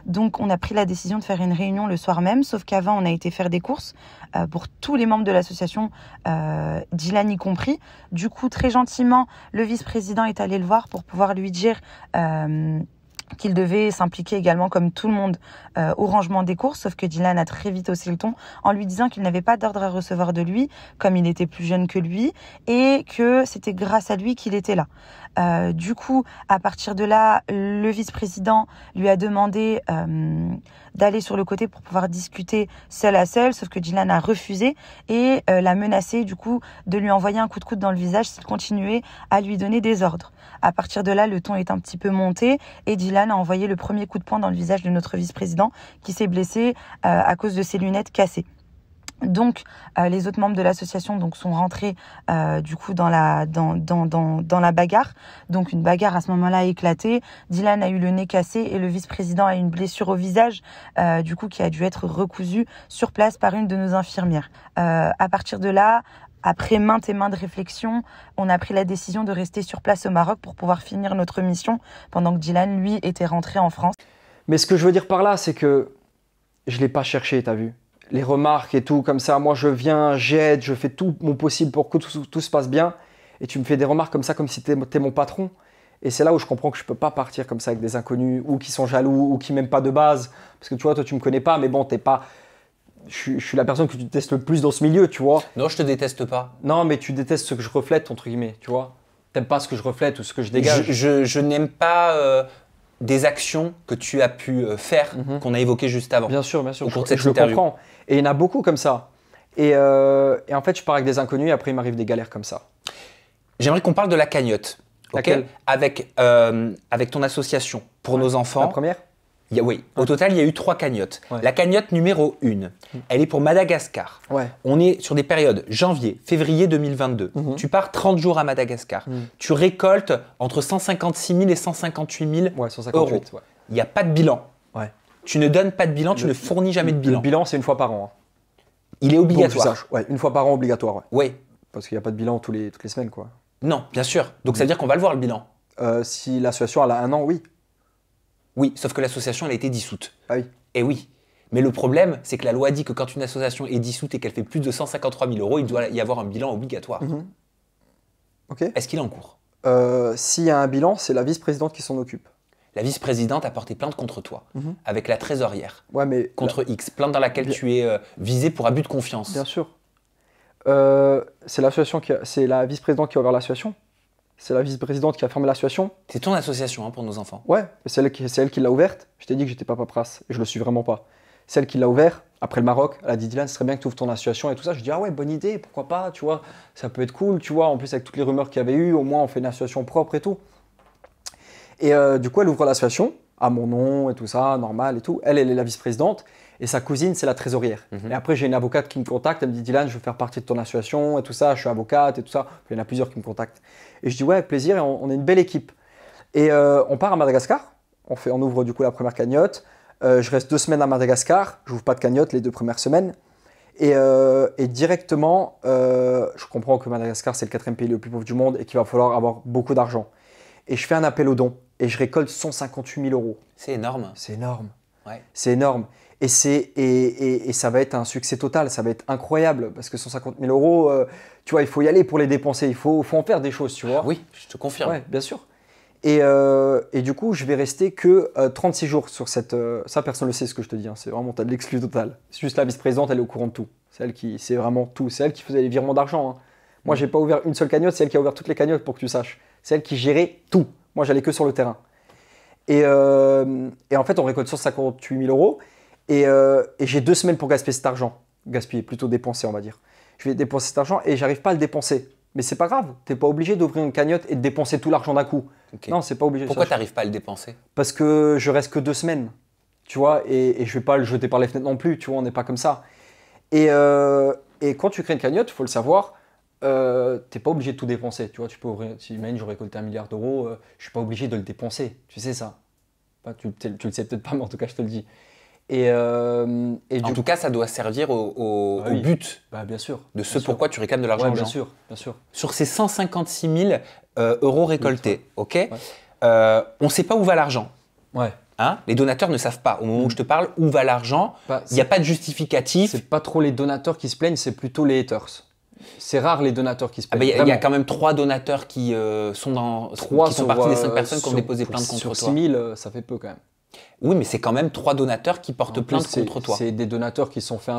Donc on a pris la décision de faire une réunion le soir même, sauf qu'avant on a été faire des courses pour tous les membres de l'association, Dylan y compris. Du coup, très gentiment, le vice-président est allé le voir pour pouvoir lui dire qu'il devait s'impliquer également comme tout le monde au rangement des courses, sauf que Dylan a très vite haussé le ton en lui disant qu'il n'avait pas d'ordre à recevoir de lui, comme il était plus jeune que lui, et que c'était grâce à lui qu'il était là. Du coup, à partir de là, le vice-président lui a demandé d'aller sur le côté pour pouvoir discuter seul à seul, sauf que Dylan a refusé et l'a menacé du coup de lui envoyer un coup de coude dans le visage s'il continuait à lui donner des ordres. À partir de là, le ton est un petit peu monté et Dylan a envoyé le premier coup de poing dans le visage de notre vice-président qui s'est blessé à cause de ses lunettes cassées. Donc, les autres membres de l'association sont rentrés du coup dans la bagarre. Donc, une bagarre à ce moment-là a éclaté. Dylan a eu le nez cassé et le vice-président a eu une blessure au visage du coup qui a dû être recousue sur place par une de nos infirmières. À partir de là, après maintes et maintes réflexions, on a pris la décision de rester sur place au Maroc pour pouvoir finir notre mission pendant que Dylan, lui, était rentré en France. Mais ce que je veux dire par là, c'est que je ne l'ai pas cherché, t'as vu? Les remarques et tout comme ça, moi je viens, j'aide, je fais tout mon possible pour que tout se passe bien. Et tu me fais des remarques comme ça, comme si t'es mon patron. Et c'est là où je comprends que je peux pas partir comme ça avec des inconnus, ou qui sont jaloux, ou qui m'aiment pas de base. Parce que tu vois, toi tu me connais pas, mais bon, t'es pas... Je suis la personne que tu détestes le plus dans ce milieu, tu vois. Non, je te déteste pas. Non, mais tu détestes ce que je reflète, entre guillemets, tu vois. T'aimes pas ce que je reflète ou ce que je dégage. Je n'aime pas des actions que tu as pu faire, qu'on a évoquées juste avant. Bien sûr, je le comprends. Et il y en a beaucoup comme ça. Et en fait, je pars avec des inconnus et après, il m'arrive des galères comme ça. J'aimerais qu'on parle de la cagnotte. Laquelle ? Avec ton association pour nos enfants. La première ? Oui, au total, il y a eu 3 cagnottes. Ouais. La cagnotte numéro 1, elle est pour Madagascar. Ouais. On est sur des périodes janvier, février 2022. Tu pars 30 jours à Madagascar. Tu récoltes entre 156 000 et 158 000 euros. il n'y a pas de bilan. Ouais. Tu ne donnes pas de bilan, tu ne fournis jamais de bilan. Le bilan, c'est une fois par an. Hein. Il est obligatoire. Bon, ouais, une fois par an obligatoire. Ouais. Oui. Parce qu'il n'y a pas de bilan toutes les semaines, quoi. Non, bien sûr. Donc ça veut dire qu'on va le voir, le bilan. Si l'association elle a 1 an, oui. Oui, sauf que l'association elle a été dissoute. Ah oui. Et oui. Mais le problème, c'est que la loi dit que quand une association est dissoute et qu'elle fait plus de 153 000 euros, il doit y avoir un bilan obligatoire. Ok. Est-ce qu'il est en cours? S'il y a un bilan, c'est la vice-présidente qui s'en occupe. La vice-présidente a porté plainte contre toi, avec la trésorière, ouais, mais contre X, plainte dans laquelle tu es visé pour abus de confiance. Bien sûr. C'est la vice-présidente qui a ouvert l'association. C'est la vice-présidente qui a fermé l'association. C'est ton association hein, pour nos enfants. Ouais, c'est elle qui l'a ouverte. Je t'ai dit que j'étais pas paperasse, et je le suis vraiment pas. C'est elle qui l'a ouvert. Après le Maroc, elle a dit Dylan, ce serait bien que tu ouvres ton association et tout ça. Je dis ah ouais, bonne idée, pourquoi pas, tu vois, ça peut être cool, tu vois. En plus avec toutes les rumeurs qu'il y avait eu, au moins on fait une association propre et tout. Et du coup, elle ouvre l'association à mon nom et tout ça, normal et tout. Elle est la vice-présidente et sa cousine, c'est la trésorière. Et après, j'ai une avocate qui me contacte, elle me dit Dylan, je veux faire partie de ton association et tout ça, je suis avocate et tout ça. Il y en a plusieurs qui me contactent. Et je dis ouais, avec plaisir, et on est une belle équipe. Et on part à Madagascar, on ouvre du coup la première cagnotte. Je reste 2 semaines à Madagascar, je n'ouvre pas de cagnotte les 2 premières semaines. Et directement, je comprends que Madagascar, c'est le 4e pays le plus pauvre du monde et qu'il va falloir avoir beaucoup d'argent. Et je fais un appel aux dons et je récolte 158 000 euros. C'est énorme. C'est énorme. Ouais. C'est énorme. Et ça va être un succès total, ça va être incroyable parce que 150 000 euros, tu vois, il faut y aller pour les dépenser, il faut en faire des choses, tu vois. Oui, je te confirme. Ouais, bien sûr. Et du coup, je vais rester que 36 jours sur cette... ça, personne ne le sait ce que je te dis, hein, c'est vraiment, tu as de l'exclu total. C'est juste la vice-présidente, elle est au courant de tout. C'est vraiment tout. C'est elle qui faisait les virements d'argent. Hein. Moi, j'ai pas ouvert une seule cagnotte, c'est elle qui a ouvert toutes les cagnottes pour que tu saches. C'est elle qui gérait tout. Moi, j'allais que sur le terrain. Et en fait, on récolte 158 000 euros et j'ai 2 semaines pour gaspiller cet argent. Gaspiller, plutôt dépenser, on va dire. Je vais dépenser cet argent et j'arrive pas à le dépenser. Mais c'est pas grave, t'es pas obligé d'ouvrir une cagnotte et de dépenser tout l'argent d'un coup. Okay. Non, c'est pas obligé. Pourquoi t'arrives pas à le dépenser? Parce que je reste que 2 semaines, tu vois, et je vais pas le jeter par les fenêtres non plus, tu vois, on n'est pas comme ça. Et quand tu crées une cagnotte, il faut le savoir, t'es pas obligé de tout dépenser, tu vois, tu peux ouvrir, si imagine j'aurais récolté 1 milliard d'euros, je suis pas obligé de le dépenser, tu sais ça. Tu le sais peut-être pas, mais en tout cas je te le dis. En tout cas, ça doit servir au but bien sûr, de ce pourquoi tu réclames de l'argent. Ouais, bien sûr, bien sûr. Sur ces 156 000 euros récoltés, ok, on ne sait pas où va l'argent. Ouais. Hein, les donateurs ne savent pas, au moment où je te parle, où va l'argent. Il n'y a pas de justificatif. C'est pas trop les donateurs qui se plaignent, c'est plutôt les haters. C'est rare les donateurs qui se plaignent. Il y a quand même 3 donateurs qui sont partie des 5 personnes qui ont déposé plainte contre toi. Sur 6 000, ça fait peu quand même. Oui, mais c'est quand même 3 donateurs qui portent plainte contre toi. C'est des donateurs qui sont fait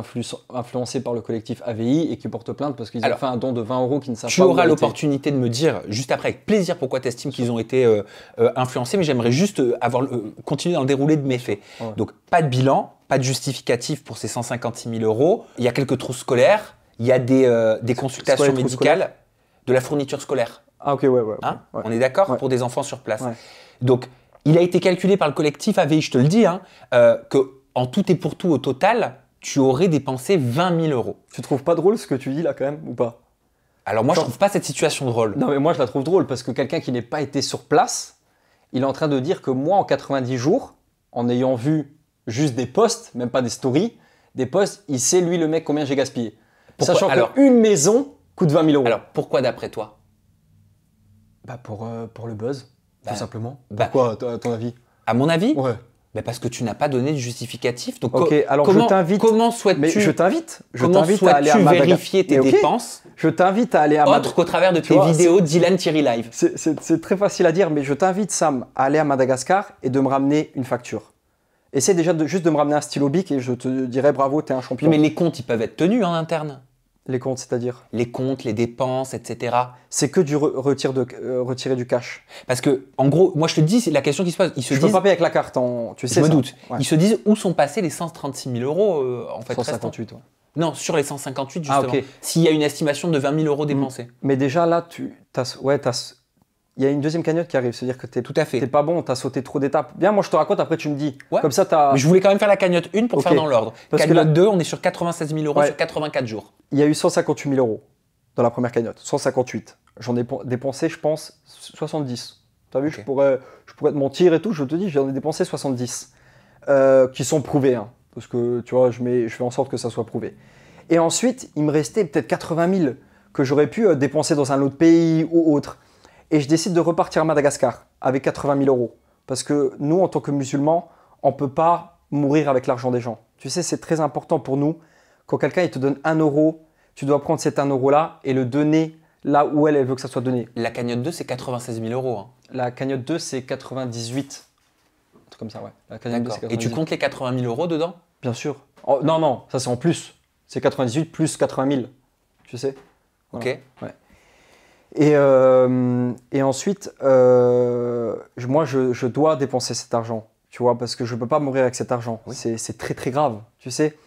influencer par le collectif AVI et qui portent plainte parce qu'ils ont fait un don de 20 euros qui ne savent pas. Tu auras l'opportunité de me dire juste après, avec plaisir, pourquoi tu estimes qu'ils ont été influencés, mais j'aimerais juste continuer dans le déroulé de mes faits. Ouais. Donc, pas de bilan, pas de justificatif pour ces 156 000 euros. Il y a quelques trousses scolaires, il y a des consultations médicales, de la fourniture scolaire. Ah, ok, ouais. Hein, ouais. On est d'accord pour des enfants sur place. Ouais. Donc, il a été calculé par le collectif AVI, je te le dis, hein, qu'en tout et pour tout, au total, tu aurais dépensé 20 000 euros. Tu trouves pas drôle ce que tu dis là quand même, ou pas? Alors moi, je trouve pas cette situation drôle. Non, mais moi, je la trouve drôle parce que quelqu'un qui n'est pas été sur place, il est en train de dire que moi, en 90 jours, en ayant vu juste des posts, même pas des stories, des posts, il sait, lui, le mec, combien j'ai gaspillé. Sachant qu'une maison coûte 20 000 euros. Alors, pourquoi d'après toi? Pour le buzz. Tout simplement. Pourquoi, à ton avis? À mon avis? Ouais. Parce que tu n'as pas donné de justificatif. Donc, ok, alors je t'invite. Comment souhaites-tu? Mais je t'invite. À aller à vérifier tes dépenses? Je t'invite à aller à Autre qu'au travers de tes vidéos Dylan Thierry Live. C'est très facile à dire, mais je t'invite, Sam, à aller à Madagascar et de me ramener une facture. Essaie déjà juste de me ramener un stylo bic et je te dirai bravo, t'es un champion. Mais les comptes, ils peuvent être tenus en interne. Les comptes, c'est-à-dire? Les comptes, les dépenses, etc. C'est que du retirer du cash. Parce que, en gros, moi je te dis, c'est la question qui se pose. Je peux pas payer avec la carte, tu sais. Je me doute. Ouais. Ils se disent où sont passés les 136 000 euros en fait. 158, ouais. Non, sur les 158 justement. Ah, okay. S'il y a une estimation de 20 000 euros dépensés. Mais déjà là, il y a une deuxième cagnotte qui arrive, c'est-à-dire que t'es pas bon, t'as sauté trop d'étapes. Bien, moi je te raconte, après tu me dis. Ouais. Comme ça, t'as. Mais je voulais quand même faire la cagnotte 1 pour faire dans l'ordre. Cagnotte 2, on est sur 96 000 euros sur 84 jours. Il y a eu 158 000 euros dans la première cagnotte, 158. J'en ai dépensé, je pense, 70. T'as vu, Ok. je pourrais te mentir et tout. Je te dis, j'en ai dépensé 70. Qui sont prouvés. Hein, parce que, tu vois, je fais en sorte que ça soit prouvé. Et ensuite, il me restait peut-être 80 000 que j'aurais pu dépenser dans un autre pays ou autre. Et je décide de repartir à Madagascar avec 80 000 euros. Parce que nous, en tant que musulmans, on ne peut pas mourir avec l'argent des gens. Tu sais, c'est très important pour nous. Quand quelqu'un il te donne 1 euro, tu dois prendre cet 1 euro-là et le donner là où elle veut que ça soit donné. La cagnotte 2, c'est 96 000 euros. Hein. La cagnotte 2, c'est 98. Un truc comme ça, ouais. La cagnotte 2, c'est D'accord. Et tu 98. comptes les 80 000 euros dedans? Bien sûr. Oh, non, non, ça c'est en plus. C'est 98 plus 80 000. Tu sais. Voilà. Ok. Ouais. Et ensuite, moi, je dois dépenser cet argent, tu vois, parce que je ne peux pas mourir avec cet argent. Oui. C'est très, très grave, tu sais.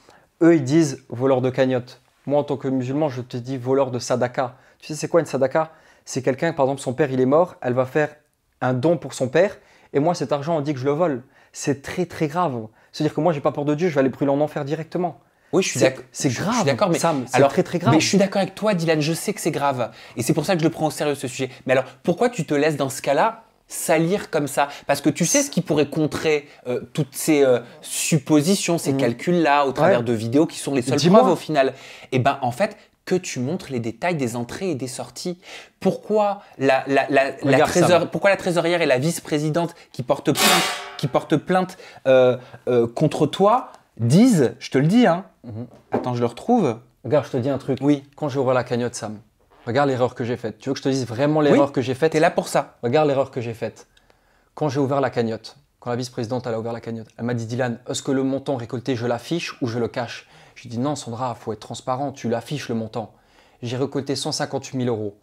Eux, ils disent voleur de cagnotte. Moi, en tant que musulman, je te dis voleur de sadaka. Tu sais, c'est quoi une sadaka? C'est quelqu'un, par exemple, son père, il est mort, elle va faire un don pour son père, et moi, cet argent, on dit que je le vole. C'est très, très grave. C'est-à-dire que moi, j'ai pas peur de Dieu, je vais aller brûler en enfer directement. Oui, je suis d'accord. C'est grave, Je suis d'accord, mais Sam, c'est alors, très, très grave. Mais je suis d'accord avec toi, Dylan. Je sais que c'est grave, et c'est pour ça que je le prends au sérieux ce sujet. Mais alors, pourquoi tu te laisses dans ce cas-là salir comme ça? Parce que tu sais ce qui pourrait contrer toutes ces suppositions, ces calculs-là, au travers de vidéos qui sont les seules Dis-moi. preuves au final. Et ben, en fait, que tu montres les détails des entrées et des sorties. Pourquoi pourquoi la trésorière et la vice-présidente qui portent plainte contre toi disent, je te le dis, hein. Attends, je le retrouve. Regarde, je te dis un truc. Oui. Quand j'ai ouvert la cagnotte, Sam, regarde l'erreur que j'ai faite. Tu veux que je te dise vraiment l'erreur que j'ai faite? T'es là pour ça. Regarde l'erreur que j'ai faite. Quand j'ai ouvert la cagnotte, quand la vice-présidente elle a ouvert la cagnotte, elle m'a dit Dylan, est-ce que le montant récolté, je l'affiche ou je le cache? J'ai dit non, Sandra, il faut être transparent, tu l'affiches le montant. J'ai récolté 158 000 euros.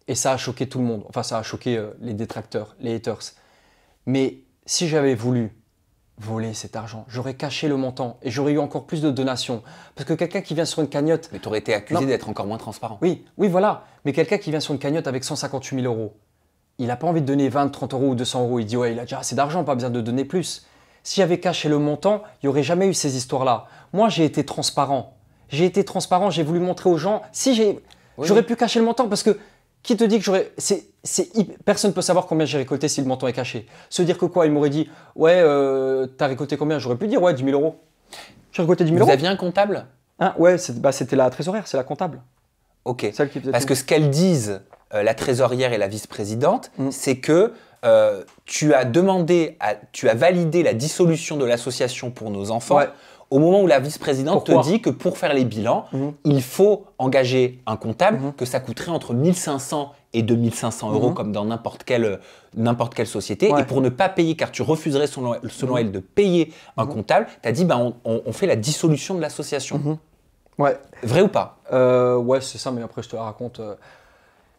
Et ça a choqué tout le monde. Enfin, ça a choqué les détracteurs, les haters. Mais si j'avais voulu voler cet argent, j'aurais caché le montant et j'aurais eu encore plus de donations. Parce que quelqu'un qui vient sur une cagnotte. Mais tu aurais été accusé d'être encore moins transparent. Oui, oui, voilà. Mais quelqu'un qui vient sur une cagnotte avec 158 000 euros, il n'a pas envie de donner 20, 30 euros ou 200 euros. Il dit, ouais, il a déjà assez d'argent, pas besoin de donner plus. Si j'avais caché le montant, il n'y aurait jamais eu ces histoires-là. Moi, j'ai été transparent. J'ai été transparent, j'ai voulu montrer aux gens. J'aurais pu cacher le montant parce que qui te dit que j'aurais. Personne ne peut savoir combien j'ai récolté si le montant est caché. Se dire que quoi? Il m'aurait dit, ouais, t'as récolté combien? J'aurais pu dire, ouais, 10 000 euros. J'ai récolté 10 000 euros. Vous aviez un comptable? Hein, ouais, c'était la trésorière, c'est la comptable. Ok. Celle qui faisait Parce tout. que ce qu'elles disent, la trésorière et la vice-présidente, c'est que tu as validé la dissolution de l'association pour nos enfants. Ouais. Au moment où la vice-présidente te Pourquoi dit que pour faire les bilans, il faut engager un comptable, que ça coûterait entre 1 500 et 2 500 euros, comme dans n'importe quelle société. Ouais. Et pour ne pas payer, car tu refuserais selon elle de payer un comptable, tu as dit on fait la dissolution de l'association. Ouais. Vrai ou pas? Ouais, c'est ça, mais après je te la raconte.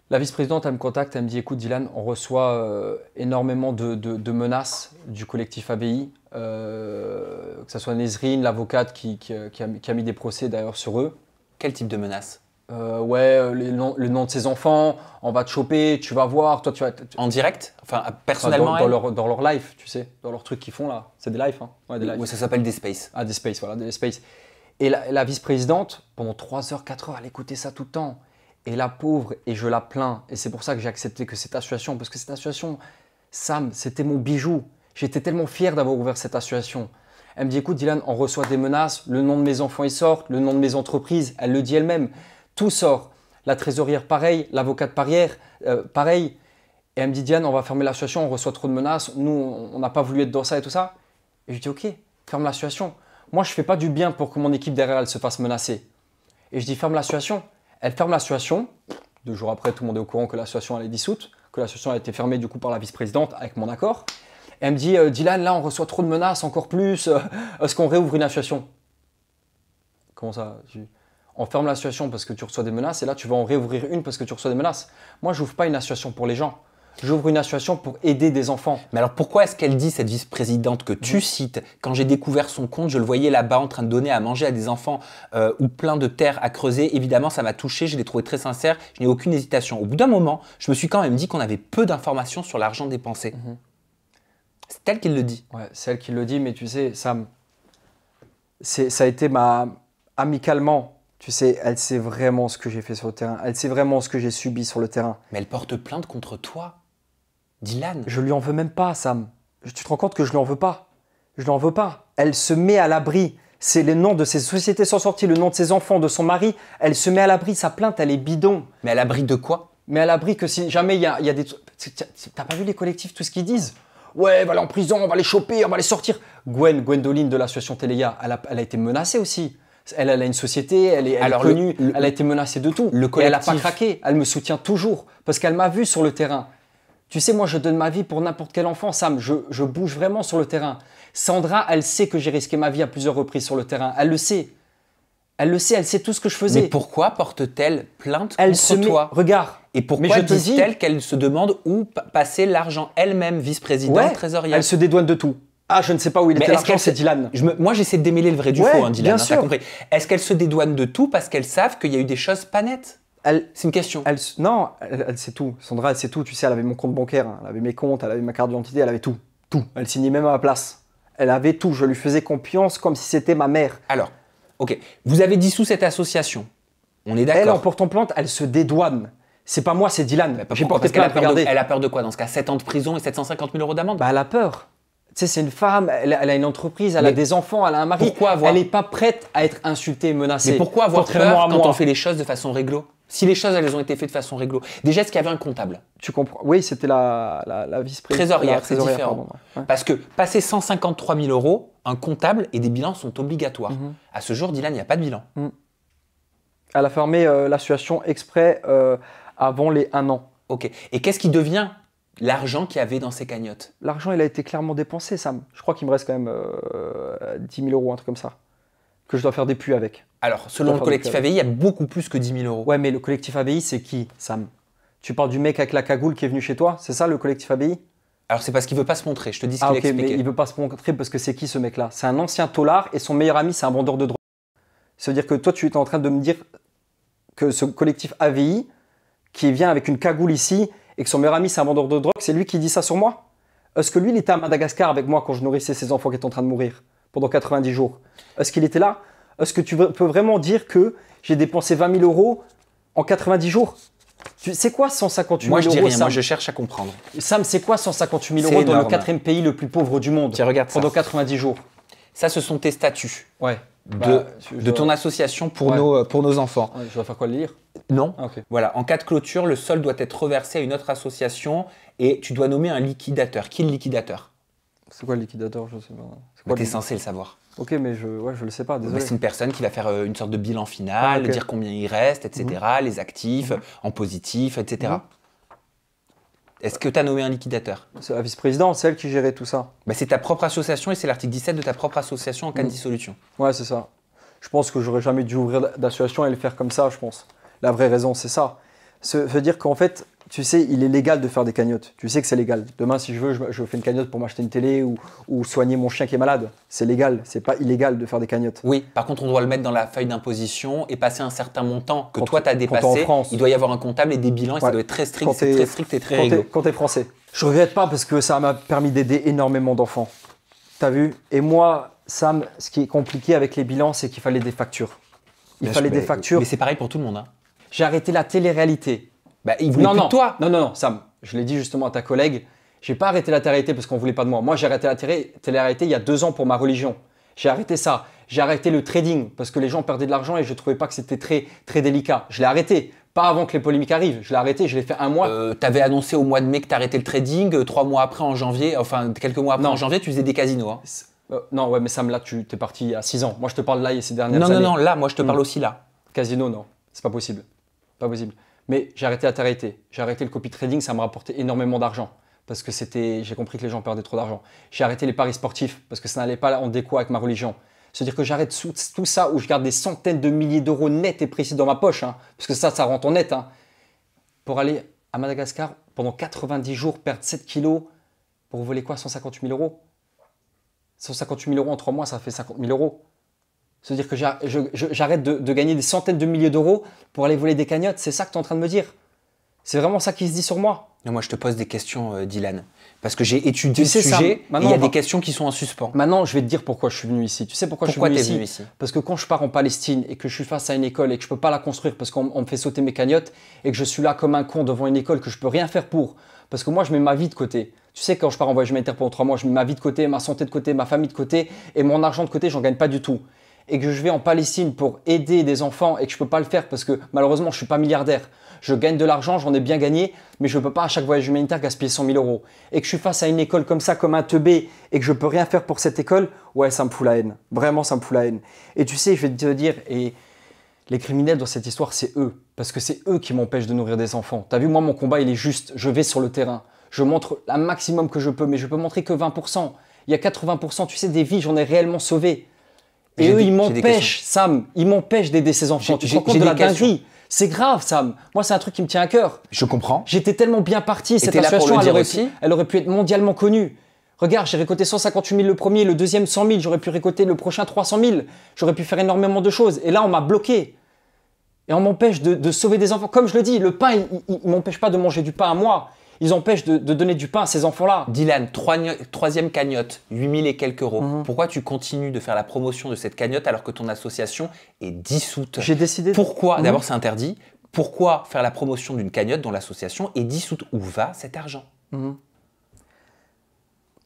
La vice-présidente, elle me contacte, elle me dit écoute Dylan, on reçoit énormément de menaces du collectif ABI, que ce soit Nesrine, l'avocate qui a mis des procès d'ailleurs sur eux. Quel type de menaces? Le nom de ses enfants, on va te choper, tu vas voir, toi tu vas... En direct? Enfin, personnellement dans leur live, tu sais, dans leur truc qu'ils font là. C'est des lives, hein. Ouais, des lives. Ouais, ça s'appelle des spaces. Ah, des spaces, voilà, des spaces. Et la vice-présidente, pendant 3 heures, 4 heures, elle écoutait ça tout le temps. Et la pauvre, et je la plains. Et c'est pour ça que j'ai accepté que cette association, parce que cette association, Sam, c'était mon bijou. J'étais tellement fier d'avoir ouvert cette association. Elle me dit, écoute Dylan, on reçoit des menaces, le nom de mes enfants, il sort, le nom de mes entreprises, elle le dit elle-même. Tout sort. La trésorière, pareil, l'avocate pareil. Et elle me dit, Diane, on va fermer l'association, on reçoit trop de menaces, nous, on n'a pas voulu être dans ça et tout ça. Et je dis, ok, ferme l'association. Moi, je ne fais pas du bien pour que mon équipe derrière, elle se fasse menacer. Et je dis, ferme l'association. Elle ferme l'association. 2 jours après, tout le monde est au courant que l'association est dissoute, que l'association a été fermée du coup par la vice-présidente avec mon accord. Et elle me dit, Dylan, là, on reçoit trop de menaces, encore plus. Est-ce qu'on réouvre une association? Comment ça? On ferme l'association parce que tu reçois des menaces et là, tu vas en réouvrir une parce que tu reçois des menaces. Moi, je n'ouvre pas une association pour les gens. J'ouvre une association pour aider des enfants. Mais alors pourquoi est-ce qu'elle dit, cette vice-présidente que tu cites, quand j'ai découvert son compte, je le voyais là-bas en train de donner à manger à des enfants ou plein de terres à creuser. Évidemment, ça m'a touché, je l'ai trouvé très sincère, je n'ai aucune hésitation. Au bout d'un moment, je me suis quand même dit qu'on avait peu d'informations sur l'argent dépensé. C'est elle qui le dit. Ouais, c'est elle qui le dit, mais tu sais, Sam, ça a été amicalement. Tu sais, elle sait vraiment ce que j'ai fait sur le terrain. Elle sait vraiment ce que j'ai subi sur le terrain. Mais elle porte plainte contre toi. Dylan. Je lui en veux même pas, Sam. Tu te rends compte que je lui en veux pas? Je lui en veux pas. Elle se met à l'abri. C'est le nom de ses sociétés sans sortie, le nom de ses enfants, de son mari. Elle se met à l'abri. Sa plainte, elle est bidon. Mais à l'abri de quoi? Mais à l'abri que si jamais il y a des... T'as pas vu les collectifs, tout ce qu'ils disent? Ouais, elle va aller en prison, on va les choper, on va les sortir. Gwendoline de l'association Téléa, elle a été menacée aussi. Elle a une société, elle est connue, elle a été menacée de tout. Et elle n'a pas craqué, elle me soutient toujours parce qu'elle m'a vu sur le terrain. Tu sais, moi, je donne ma vie pour n'importe quel enfant, Sam. Je bouge vraiment sur le terrain. Sandra, elle sait que j'ai risqué ma vie à plusieurs reprises sur le terrain. Elle le sait. Elle le sait, elle sait tout ce que je faisais. Mais pourquoi porte-t-elle plainte contre toi? Regarde. Et pourquoi dit-elle qu'elle se demande où passer l'argent elle-même, vice-présidente, trésorière? Elle se dédouane de tout. Ah, je ne sais pas où il était l'argent, c'est Dylan. Moi, j'essaie de démêler le vrai du faux, hein, Dylan. Bien sûr. Compris. Est-ce qu'elle se dédouane de tout parce qu'elles savent qu'il y a eu des choses pas nettes? C'est une question. Non, elle sait tout. Sandra, elle sait tout. Tu sais, elle avait mon compte bancaire, elle avait mes comptes, elle avait ma carte d'identité, elle avait tout. Tout. Elle signait même à ma place. Elle avait tout. Je lui faisais confiance comme si c'était ma mère. Alors, ok. Vous avez dissous cette association. On est d'accord. Elle, en portant plainte, elle se dédouane. C'est pas moi, c'est Dylan. J'ai porté plainte, regardez. Elle a peur de quoi dans ce cas? 7 ans de prison et 750 000 € d'amende? Bah, elle a peur. Tu sais, c'est une femme, elle a une entreprise, elle a des enfants, elle a un mari. Elle n'est pas prête à être insultée, menacée. Mais pourquoi avoir peur quand on fait les choses de façon réglo? Si les choses, elles ont été faites de façon réglo. Déjà, est-ce qu'il y avait un comptable? Tu comprends? Oui, c'était la vice-présidente. Trésorière, c'est différent. Ouais. Parce que passer 153 000 €, un comptable et des bilans sont obligatoires. À ce jour, Dylan, il n'y a pas de bilan. Elle a fermé l'association exprès avant les 1 an. Ok. Et qu'est-ce qui devient l'argent qu'il y avait dans ces cagnottes? L'argent, il a été clairement dépensé, Sam. Je crois qu'il me reste quand même 10 000 €, un truc comme ça, que je dois faire des puits avec. Alors, selon le collectif AVI, il y a beaucoup plus que 10 000 €. Ouais, mais le collectif AVI, c'est qui, Sam? Tu parles du mec avec la cagoule qui est venu chez toi? C'est ça, le collectif AVI? Alors, c'est parce qu'il veut pas se montrer. Je te dis ce qu'il a expliqué. Mais il veut pas se montrer parce que c'est qui, ce mec-là? C'est un ancien tôlard et son meilleur ami, c'est un vendeur de drogue. Ça veut dire que toi, tu es en train de me dire que ce collectif AVI, qui vient avec une cagoule ici, et que son meilleur ami, c'est un vendeur de drogue, c'est lui qui dit ça sur moi? Est-ce que lui, il était à Madagascar avec moi quand je nourrissais ses enfants qui étaient en train de mourir pendant 90 jours? Est-ce qu'il était là? Est-ce que tu peux vraiment dire que j'ai dépensé 20 000 € en 90 jours? C'est quoi 158 000 €? Moi, je dis rien. Sam? Moi, je cherche à comprendre. Sam, c'est quoi 158 000 € dans le 4e pays le plus pauvre du monde? Tiens, regarde pendant ça. 90 jours. Ça, ce sont tes statuts. Ouais. De ton association pour nos enfants. Ouais, je dois faire quoi, le lire? Non. Ah, okay. Voilà, en cas de clôture, le solde doit être reversé à une autre association et tu dois nommer un liquidateur. Qui est le liquidateur? C'est quoi le liquidateur? Je sais Tu pas. es censé le savoir. Ok, mais je le sais pas, désolé. C'est une personne qui va faire une sorte de bilan final, dire combien il reste, etc., les actifs, en positif, etc. Est-ce que tu as nommé un liquidateur? C'est la vice-présidente, c'est elle qui gérait tout ça. Bah, c'est ta propre association et c'est l'article 17 de ta propre association en cas de dissolution. Ouais, c'est ça. Je pense que j'aurais jamais dû ouvrir d'association et le faire comme ça, je pense. La vraie raison, c'est ça. Ça veut dire qu'en fait, tu sais, il est légal de faire des cagnottes. Tu sais que c'est légal. Demain, si je veux, je fais une cagnotte pour m'acheter une télé ou soigner mon chien qui est malade. C'est légal. C'est pas illégal de faire des cagnottes. Oui, par contre, on doit le mettre dans la feuille d'imposition et passer un certain montant que toi, tu as dépassé. Il doit y avoir un comptable et des bilans et ça doit être très strict. C'est très strict et très réglo. Quand tu es français. Je regrette pas parce que ça m'a permis d'aider énormément d'enfants. T'as vu? Et moi, Sam, ce qui est compliqué avec les bilans, c'est qu'il fallait des factures. Il fallait des factures. Mais c'est pareil pour tout le monde. Hein. J'ai arrêté la télé-réalité. Bah, il voulait plus de toi. Non, Sam, je l'ai dit justement à ta collègue, j'ai pas arrêté la télé-réalité parce qu'on voulait pas de moi. Moi, j'ai arrêté la télé-réalité il y a 2 ans pour ma religion. J'ai arrêté ça. J'ai arrêté le trading parce que les gens perdaient de l'argent et je trouvais pas que c'était très, très délicat. Je l'ai arrêté. Pas avant que les polémiques arrivent. Je l'ai arrêté, je l'ai fait 1 mois. Tu avais annoncé au mois de mai que tu arrêté le trading. 3 mois après, en janvier, enfin quelques mois après, en janvier, tu faisais des casinos. Hein. Non, ouais, mais Sam, là, tu t'es parti il y a 6 ans. Moi, je te parle là, il y a ces dernières années. Non, là, moi, je te parle aussi là. Casino, non. C'est pas possible. Pas possible. Mais j'ai arrêté la télé-réalité. J'ai arrêté le copy trading, ça me rapportait énormément d'argent. Parce que j'ai compris que les gens perdaient trop d'argent. J'ai arrêté les paris sportifs parce que ça n'allait pas en déco avec ma religion. C'est-à-dire que j'arrête tout ça où je garde des centaines de milliers d'euros nets et précis dans ma poche. Hein, parce que ça rentre en net. Hein, pour aller à Madagascar pendant 90 jours, perdre 7 kilos pour voler quoi? 158 000 €. 158 000 € en 3 mois, ça fait 50 000 €. C'est-à-dire que j'arrête de gagner des centaines de milliers d'euros pour aller voler des cagnottes. C'est ça que tu es en train de me dire? C'est vraiment ça qui se dit sur moi? Non, moi, je te pose des questions, Dylan. Parce que j'ai étudié ce sujet et il y a des questions qui sont en suspens. Maintenant, je vais te dire pourquoi je suis venu ici. Tu sais pourquoi je suis venu ici? Parce que quand je pars en Palestine et que je suis face à une école et que je ne peux pas la construire parce qu'on me fait sauter mes cagnottes et que je suis là comme un con devant une école que je ne peux rien faire pour, Parce que moi, je mets ma vie de côté. Tu sais, quand je pars en voyage humanitaire pendant 3 mois, je mets ma vie de côté, ma santé de côté, ma famille de côté et mon argent de côté, j'en gagne pas du tout. Et que je vais en Palestine pour aider des enfants et que je peux pas le faire parce que malheureusement, je suis pas milliardaire. Je gagne de l'argent, j'en ai bien gagné, mais je peux pas à chaque voyage humanitaire gaspiller 100 000 euros. Et que je suis face à une école comme ça, comme un teubé, et que je peux rien faire pour cette école, ouais, ça me fout la haine. Vraiment, ça me fout la haine. Et tu sais, je vais te dire, et les criminels dans cette histoire, c'est eux. Parce que c'est eux qui m'empêchent de nourrir des enfants. T'as vu, moi, mon combat, il est juste. Je vais sur le terrain. Je montre un maximum que je peux, mais je peux montrer que 20%. Il y a 80%, tu sais, des vies, j'en ai réellement sauvé. Et eux, ils m'empêchent, Sam, ils m'empêchent d'aider ces enfants. Tu te rends compte de la dinguerie? C'est grave, Sam. Moi, c'est un truc qui me tient à cœur. Je comprends. J'étais tellement bien parti. Cette association, elle aurait pu être mondialement connue. Regarde, j'ai récolté 158 000 le premier, le deuxième 100 000. J'aurais pu récolter le prochain 300 000. J'aurais pu faire énormément de choses. Et là, on m'a bloqué. Et on m'empêche de sauver des enfants. Comme je le dis, le pain, il ne m'empêche pas de manger du pain à moi. Ils empêchent de donner du pain à ces enfants-là. Dylan, troisième cagnotte, 8 000 et quelques euros. Pourquoi tu continues de faire la promotion de cette cagnotte alors que ton association est dissoute? J'ai décidé. Pourquoi? D'abord, c'est interdit. Pourquoi faire la promotion d'une cagnotte dont l'association est dissoute? Où va cet argent?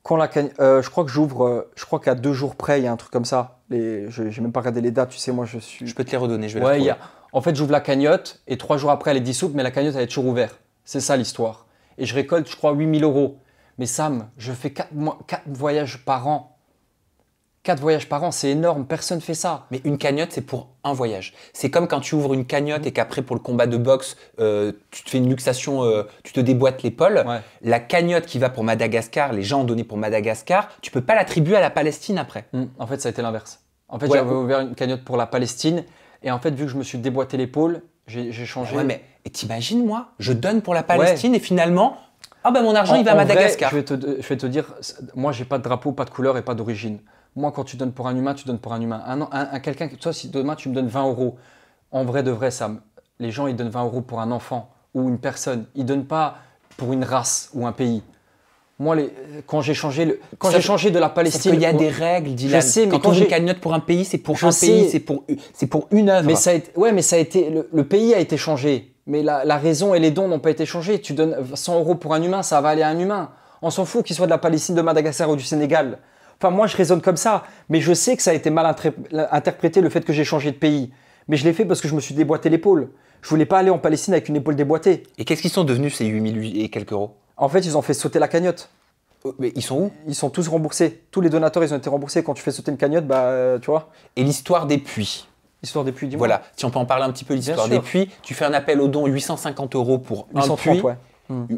Quand je crois que j'ouvre, je crois qu'à 2 jours près, il y a un truc comme ça. Je n'ai même pas regardé les dates, tu sais, moi je suis... Je peux te les redonner, je vais les retrouver. En fait, j'ouvre la cagnotte et 3 jours après, elle est dissoute, mais la cagnotte, elle est toujours ouverte. C'est ça l'histoire. Et je récolte, je crois, 8 000 euros. Mais Sam, je fais 4 voyages par an. 4 voyages par an, c'est énorme, personne ne fait ça. Mais une cagnotte, c'est pour un voyage. C'est comme quand tu ouvres une cagnotte et qu'après, pour le combat de boxe, tu te fais une luxation, tu te déboîtes l'épaule. Ouais. La cagnotte qui va pour Madagascar, les gens ont donné pour Madagascar, tu peux pas l'attribuer à la Palestine après. En fait, ça a été l'inverse. En fait, j'avais ouvert une cagnotte pour la Palestine. Et en fait, vu que je me suis déboîté l'épaule, j'ai changé. Ouais, mais t'imagines, moi, je donne pour la Palestine et finalement, mon argent, il va à Madagascar. Vrai, je vais te dire, moi, j'ai pas de drapeau, pas de couleur et pas d'origine. Moi, quand tu donnes pour un humain, tu donnes pour un humain. Quelqu'un, toi, si demain, tu me donnes 20 euros, en vrai de vrai, Sam, les gens, ils donnent 20 euros pour un enfant ou une personne. Ils donnent pas pour une race ou un pays. Moi, quand j'ai changé de la Palestine... Il y a des règles, Dylan. Je sais, mais quand on une cagnotte pour un pays, c'est pour un pays, c'est pour une œuvre. Mais ça a été, le pays a été changé. Mais la raison et les dons n'ont pas été changés. Tu donnes 100 euros pour un humain, ça va aller à un humain. On s'en fout qu'il soit de la Palestine, de Madagascar ou du Sénégal. Enfin, moi, je raisonne comme ça. Mais je sais que ça a été mal interprété, le fait que j'ai changé de pays. Mais je l'ai fait parce que je me suis déboîté l'épaule. Je voulais pas aller en Palestine avec une épaule déboîtée. Et qu'est-ce qu'ils sont devenus, ces 8 000 et quelques euros? En fait, ils ont fait sauter la cagnotte. Mais ils sont où? Ils sont tous remboursés. Tous les donateurs, ils ont été remboursés. Quand tu fais sauter une cagnotte, tu vois. Et l'histoire des puits? L'histoire des puits, dis-moi. Voilà, si on peut en parler un petit peu, l'histoire des puits. Tu fais un appel au don, 850 euros pour 830, un puits. Ouais.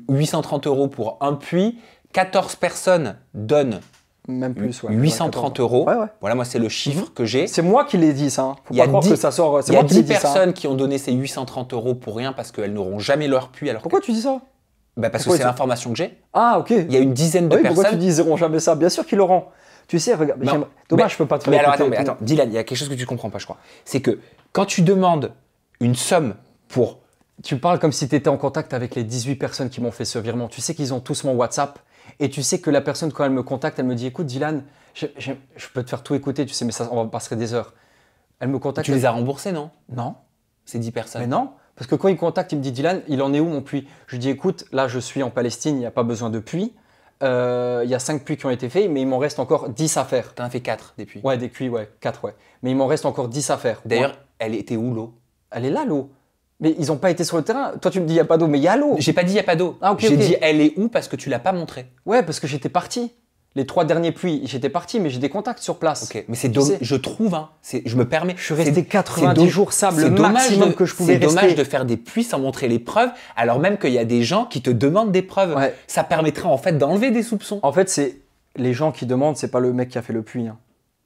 830 euros pour un puits. 14 personnes donnent même plus, 830 euros. Ouais. Voilà, moi, c'est le chiffre que j'ai. C'est moi qui l'ai dit, ça. Il y a 10 personnes qui ont donné ces 830 euros pour rien parce qu'elles n'auront jamais leur puits. Alors pourquoi tu dis ça? Parce que c'est l'information que j'ai. Ah, ok. Il y a une dizaine de personnes. Pourquoi tu dis ils n'auront jamais ça? Bien sûr qu'ils l'auront. Tu sais, regarde. Dommage, je peux pas te faire écouter. Mais attends, Dylan, il y a quelque chose que tu comprends pas, je crois. C'est que quand tu demandes une somme pour... Tu parles comme si tu étais en contact avec les 18 personnes qui m'ont fait ce virement. Tu sais qu'ils ont tous mon WhatsApp. Et tu sais que la personne, quand elle me contacte, elle me dit, écoute, Dylan, je peux te faire tout écouter, tu sais, mais ça, on passerait des heures. Elle me contacte. Tu les as remboursés, non? Non. Ces 10 personnes. Mais non. Parce que quand il me contacte, il me dit, Dylan, il en est où mon puits? Je lui dis, écoute, là, je suis en Palestine, il n'y a pas besoin de puits. Il y a 5 puits qui ont été faits, mais il m'en reste encore 10 à faire. Tu en as fait 4 des puits? Ouais, des puits, 4, ouais. Mais il m'en reste encore 10 à faire. D'ailleurs, elle était où l'eau? Elle est là, l'eau. Mais ils n'ont pas été sur le terrain. Toi, tu me dis, il n'y a pas d'eau, mais il y a l'eau. J'ai pas dit, il n'y a pas d'eau. Ah, ok. J'ai dit, elle est où parce que tu l'as pas montré. Ouais, parce que j'étais parti. Les 3 derniers puits, j'étais parti, mais j'ai des contacts sur place. Ok, mais c'est dommage, je trouve, je me permets. Je suis resté 90 jours, Sam, le maximum que je pouvais rester. C'est dommage de faire des puits sans montrer les preuves, alors même qu'il y a des gens qui te demandent des preuves. Ouais. Ça permettrait en fait d'enlever des soupçons. En fait, c'est les gens qui demandent, c'est pas le mec qui a fait le puits. Hein.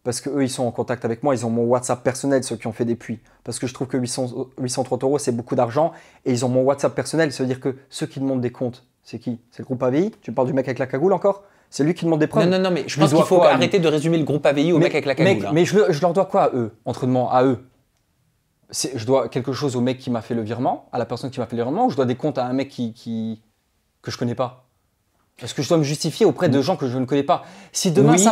Parce qu'eux, ils sont en contact avec moi, ils ont mon WhatsApp personnel, ceux qui ont fait des puits. Parce que je trouve que 830 euros, c'est beaucoup d'argent. Et ils ont mon WhatsApp personnel, ça veut dire que ceux qui demandent des comptes, c'est qui? C'est le groupe AVI? Tu parles du mec avec la cagoule encore? C'est lui qui demande des preuves? Non, mais je pense qu'il faut arrêter de résumer le groupe AVI au mec avec la cagoule. Mais je leur dois quoi à eux? Entraînement à eux? Je dois quelque chose au mec qui m'a fait le virement, à la personne qui m'a fait le virement, ou je dois des comptes à un mec que je connais pas? Est-ce que je dois me justifier auprès de gens que je ne connais pas? Si demain, oui,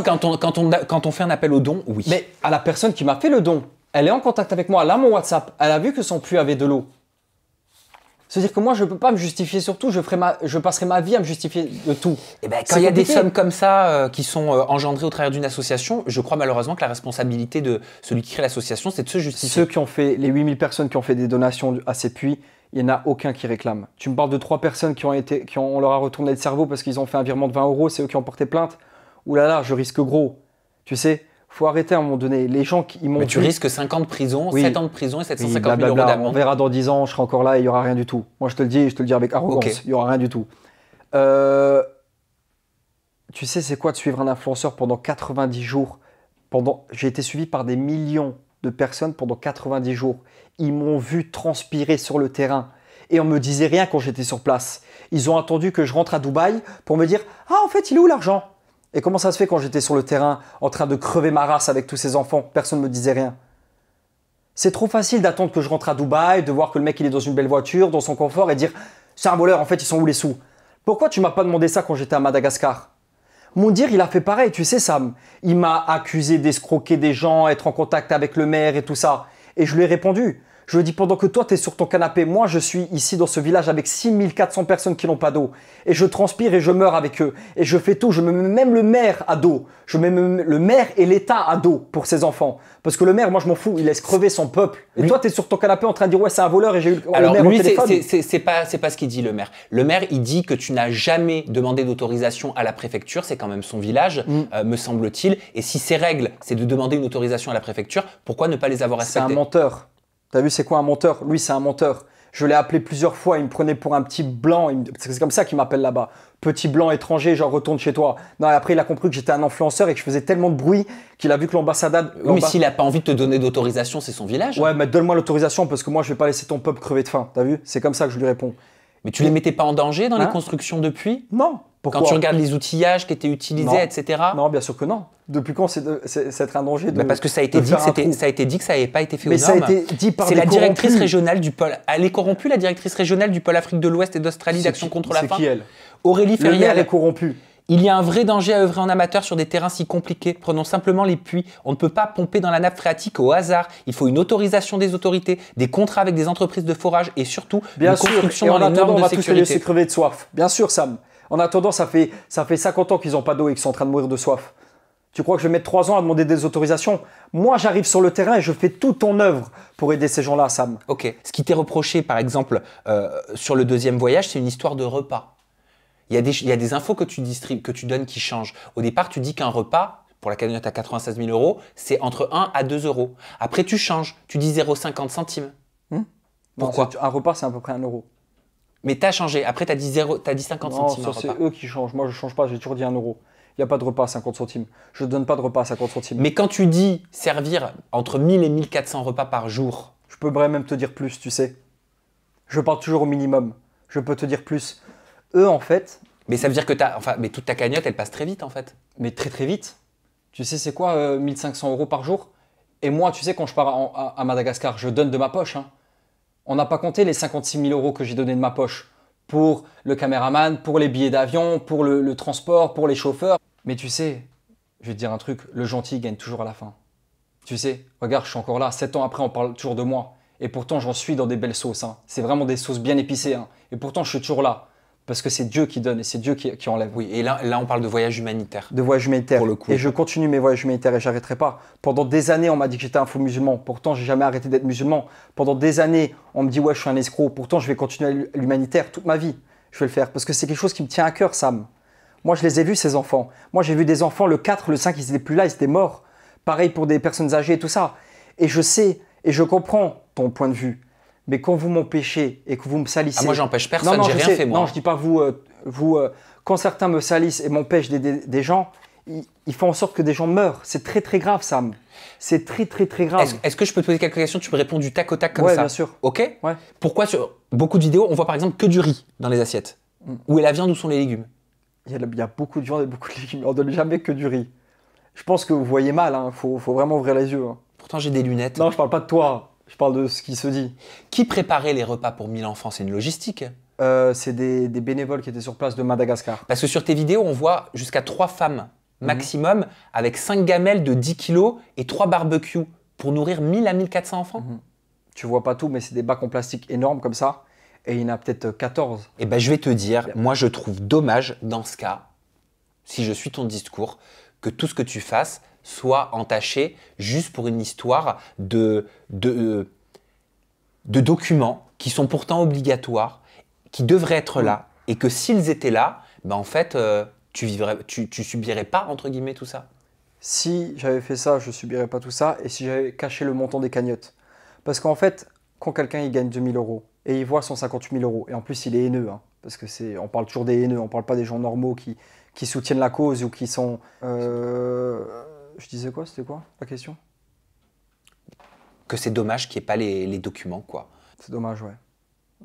quand on fait un appel au don, oui. Mais à la personne qui m'a fait le don, elle est en contact avec moi, elle a mon WhatsApp, elle a vu que son puits avait de l'eau. C'est-à-dire que moi, je peux pas me justifier sur tout, je passerai ma vie à me justifier de tout. Et ben, quand il y a des sommes comme ça qui sont engendrées au travers d'une association, je crois malheureusement que la responsabilité de celui qui crée l'association, c'est de se justifier. Ceux qui ont fait, les 8000 personnes qui ont fait des donations à ces puits, il n'y en a aucun qui réclame. Tu me parles de 3 personnes on leur a retourné le cerveau parce qu'ils ont fait un virement de 20 €, c'est eux qui ont porté plainte. Ouh là là, je risque gros. Tu sais, faut arrêter à un moment donné. Les gens qui m'ont. Mais tu risques 5 ans de prison, 7 ans de prison et 750 000 € d'amende. On verra dans 10 ans, je serai encore là et il n'y aura rien du tout. Moi, je te le dis avec arrogance, il n'y aura rien du tout. Tu sais, c'est quoi de suivre un influenceur pendant 90 jours J'ai été suivi par des millions de personnes pendant 90 jours. Ils m'ont vu transpirer sur le terrain et on me disait rien quand j'étais sur place. Ils ont attendu que je rentre à Dubaï pour me dire « Ah, en fait, il est où l'argent ?» Et comment ça se fait quand j'étais sur le terrain en train de crever ma race avec tous ces enfants? Personne ne me disait rien. C'est trop facile d'attendre que je rentre à Dubaï, de voir que le mec il est dans une belle voiture, dans son confort et dire « C'est un voleur, en fait, ils sont où les sous ?» Pourquoi tu m'as pas demandé ça quand j'étais à Madagascar? Moundir, il a fait pareil, tu sais Sam. Il m'a accusé d'escroquer des gens, être en contact avec le maire et tout ça. Et je lui ai répondu. Je lui ai dit, pendant que toi, tu es sur ton canapé, moi, je suis ici dans ce village avec 6400 personnes qui n'ont pas d'eau. Et je transpire et je meurs avec eux. Et je fais tout. Je me mets même le maire à dos. Je mets même le maire et l'État à dos pour ses enfants. Parce que le maire, moi, je m'en fous. Il laisse crever son peuple. Et toi, tu es sur ton canapé en train de dire, ouais, c'est un voleur et j'ai eu Alors, le maire lui, au téléphone. c'est pas ce qu'il dit, le maire. Le maire, il dit que tu n'as jamais demandé d'autorisation à la préfecture. C'est quand même son village, me semble-t-il. Et si ses règles, c'est de demander une autorisation à la préfecture, pourquoi ne pas les avoir respectées? C'est un menteur. T'as vu, c'est quoi un menteur? Lui, c'est un menteur. Je l'ai appelé plusieurs fois, il me prenait pour un petit blanc. C'est comme ça qu'il m'appelle là-bas. Petit blanc étranger, genre retourne chez toi. Non, et après, il a compris que j'étais un influenceur et que je faisais tellement de bruit qu'il a vu que l'ambassade... Oui, mais s'il n'a pas envie de te donner d'autorisation, c'est son village. Ouais, mais donne-moi l'autorisation parce que moi, je vais pas laisser ton peuple crever de faim. T'as vu? C'est comme ça que je lui réponds. Mais tu les mettais pas en danger dans les constructions de puits? Non. Pourquoi? Quand tu regardes les outillages qui étaient utilisés, etc. Non, bien sûr que non. Depuis quand c'est un danger de... Parce que ça a été dit que ça n'avait pas été fait aux normes. Mais ça a été dit par des corrompus. C'est la directrice régionale du pôle... Elle est corrompue, la directrice régionale du pôle Afrique de l'Ouest et d'Australie d'Action contre la faim. C'est qui elle? Aurélie Ferriel. Le maire est corrompu. Il y a un vrai danger à œuvrer en amateur sur des terrains si compliqués. Prenons simplement les puits. On ne peut pas pomper dans la nappe phréatique au hasard. Il faut une autorisation des autorités, des contrats avec des entreprises de forage et surtout une construction dans les normes de sécurité. On va tous les laisser crever de soif. Bien sûr, Sam. En attendant, ça fait 50 ans qu'ils n'ont pas d'eau et qu'ils sont en train de mourir de soif. Tu crois que je vais mettre 3 ans à demander des autorisations? Moi, j'arrive sur le terrain et je fais tout en œuvre pour aider ces gens-là, Sam. Ok. Ce qui t'est reproché, par exemple, sur le deuxième voyage, c'est une histoire de repas. Il y a des infos que tu donnes qui changent. Au départ, tu dis qu'un repas, pour la cagnotte à 96 000 €, c'est entre 1 à 2 €. Après, tu changes. Tu dis 0,50 centimes. Pourquoi? Un repas, c'est à peu près 1 €. Mais tu as changé. Après, tu as dit 50 centimes. Non, c'est eux qui changent. Moi, je ne change pas. J'ai toujours dit 1 €. Il n'y a pas de repas à 50 centimes. Je ne donne pas de repas à 50 centimes. Mais quand tu dis servir entre 1000 et 1400 repas par jour... Je peux même te dire plus, tu sais. Je parle toujours au minimum. Je peux te dire plus. Eux, en fait... Mais ça veut dire que mais toute ta cagnotte, elle passe très vite, en fait. Mais très, très vite. Tu sais, c'est quoi 1500 € par jour? Et moi, tu sais, quand je pars à Madagascar, je donne de ma poche. Hein. On n'a pas compté les 56 000 € que j'ai donné de ma poche. Pour le caméraman, pour les billets d'avion, pour le transport, pour les chauffeurs. Mais tu sais, je vais te dire un truc, le gentil gagne toujours à la fin. Tu sais, regarde, je suis encore là, 7 ans après, on parle toujours de moi. Et pourtant, j'en suis dans des belles sauces. Hein. C'est vraiment des sauces bien épicées. Hein. Et pourtant, je suis toujours là. Parce que c'est Dieu qui donne et c'est Dieu qui enlève. Oui, et là, on parle de voyage humanitaire. De voyage humanitaire. Pour le coup. Et je continue mes voyages humanitaires et j'arrêterai pas. Pendant des années, on m'a dit que j'étais un faux musulman. Pourtant, j'ai jamais arrêté d'être musulman. Pendant des années, on me dit ouais, je suis un escroc. Pourtant, je vais continuer l'humanitaire toute ma vie. Je vais le faire parce que c'est quelque chose qui me tient à cœur, Sam. Moi, je les ai vus, ces enfants. Moi, j'ai vu des enfants, le 4, le 5, ils n'étaient plus là, ils étaient morts. Pareil pour des personnes âgées et tout ça. Et je sais et je comprends ton point de vue. Mais quand vous m'empêchez et que vous me salissez... Ah, moi, j'empêche personne, j'ai rien fait, moi. Non, je dis pas vous. Quand certains me salissent et m'empêchent d'aider des gens, ils font en sorte que des gens meurent. C'est très, très grave, Sam. C'est très, très, très grave. Est-ce que je peux te poser quelques questions? Tu peux répondre du tac au tac comme ça? Ouais, bien sûr. Ok? Ouais. Pourquoi sur beaucoup de vidéos, on voit par exemple que du riz dans les assiettes? Où est la viande, où sont les légumes? Il y a beaucoup de viande et beaucoup de légumes. On ne donne jamais que du riz. Je pense que vous voyez mal. Il faut vraiment ouvrir les yeux. Hein. Pourtant, j'ai des lunettes. Non, je parle pas de toi. Je parle de ce qui se dit. Qui préparait les repas pour 1000 enfants? C'est une logistique. C'est des bénévoles qui étaient sur place de Madagascar. Parce que sur tes vidéos, on voit jusqu'à 3 femmes maximum avec 5 gamelles de 10 kilos et 3 barbecues pour nourrir 1000 à 1400 enfants. Tu vois pas tout, mais c'est des bacs en plastique énormes comme ça. et il y en a peut-être 14. Eh ben, je vais te dire, moi je trouve dommage dans ce cas, si je suis ton discours, que tout ce que tu fasses soit entaché juste pour une histoire de documents qui sont pourtant obligatoires, qui devraient être là, et que s'ils étaient là, ben en fait, tu subirais pas, entre guillemets, tout ça. Si j'avais fait ça, je subirais pas tout ça, et si j'avais caché le montant des cagnottes. Parce qu'en fait, quand quelqu'un il gagne 2000 euros, et il voit 158 000 euros, et en plus il est haineux, hein, parce que on parle toujours des haineux, on parle pas des gens normaux qui soutiennent la cause ou qui sont... Je disais quoi? C'était quoi la question? Que c'est dommage qu'il n'y ait pas les documents, quoi. C'est dommage, ouais.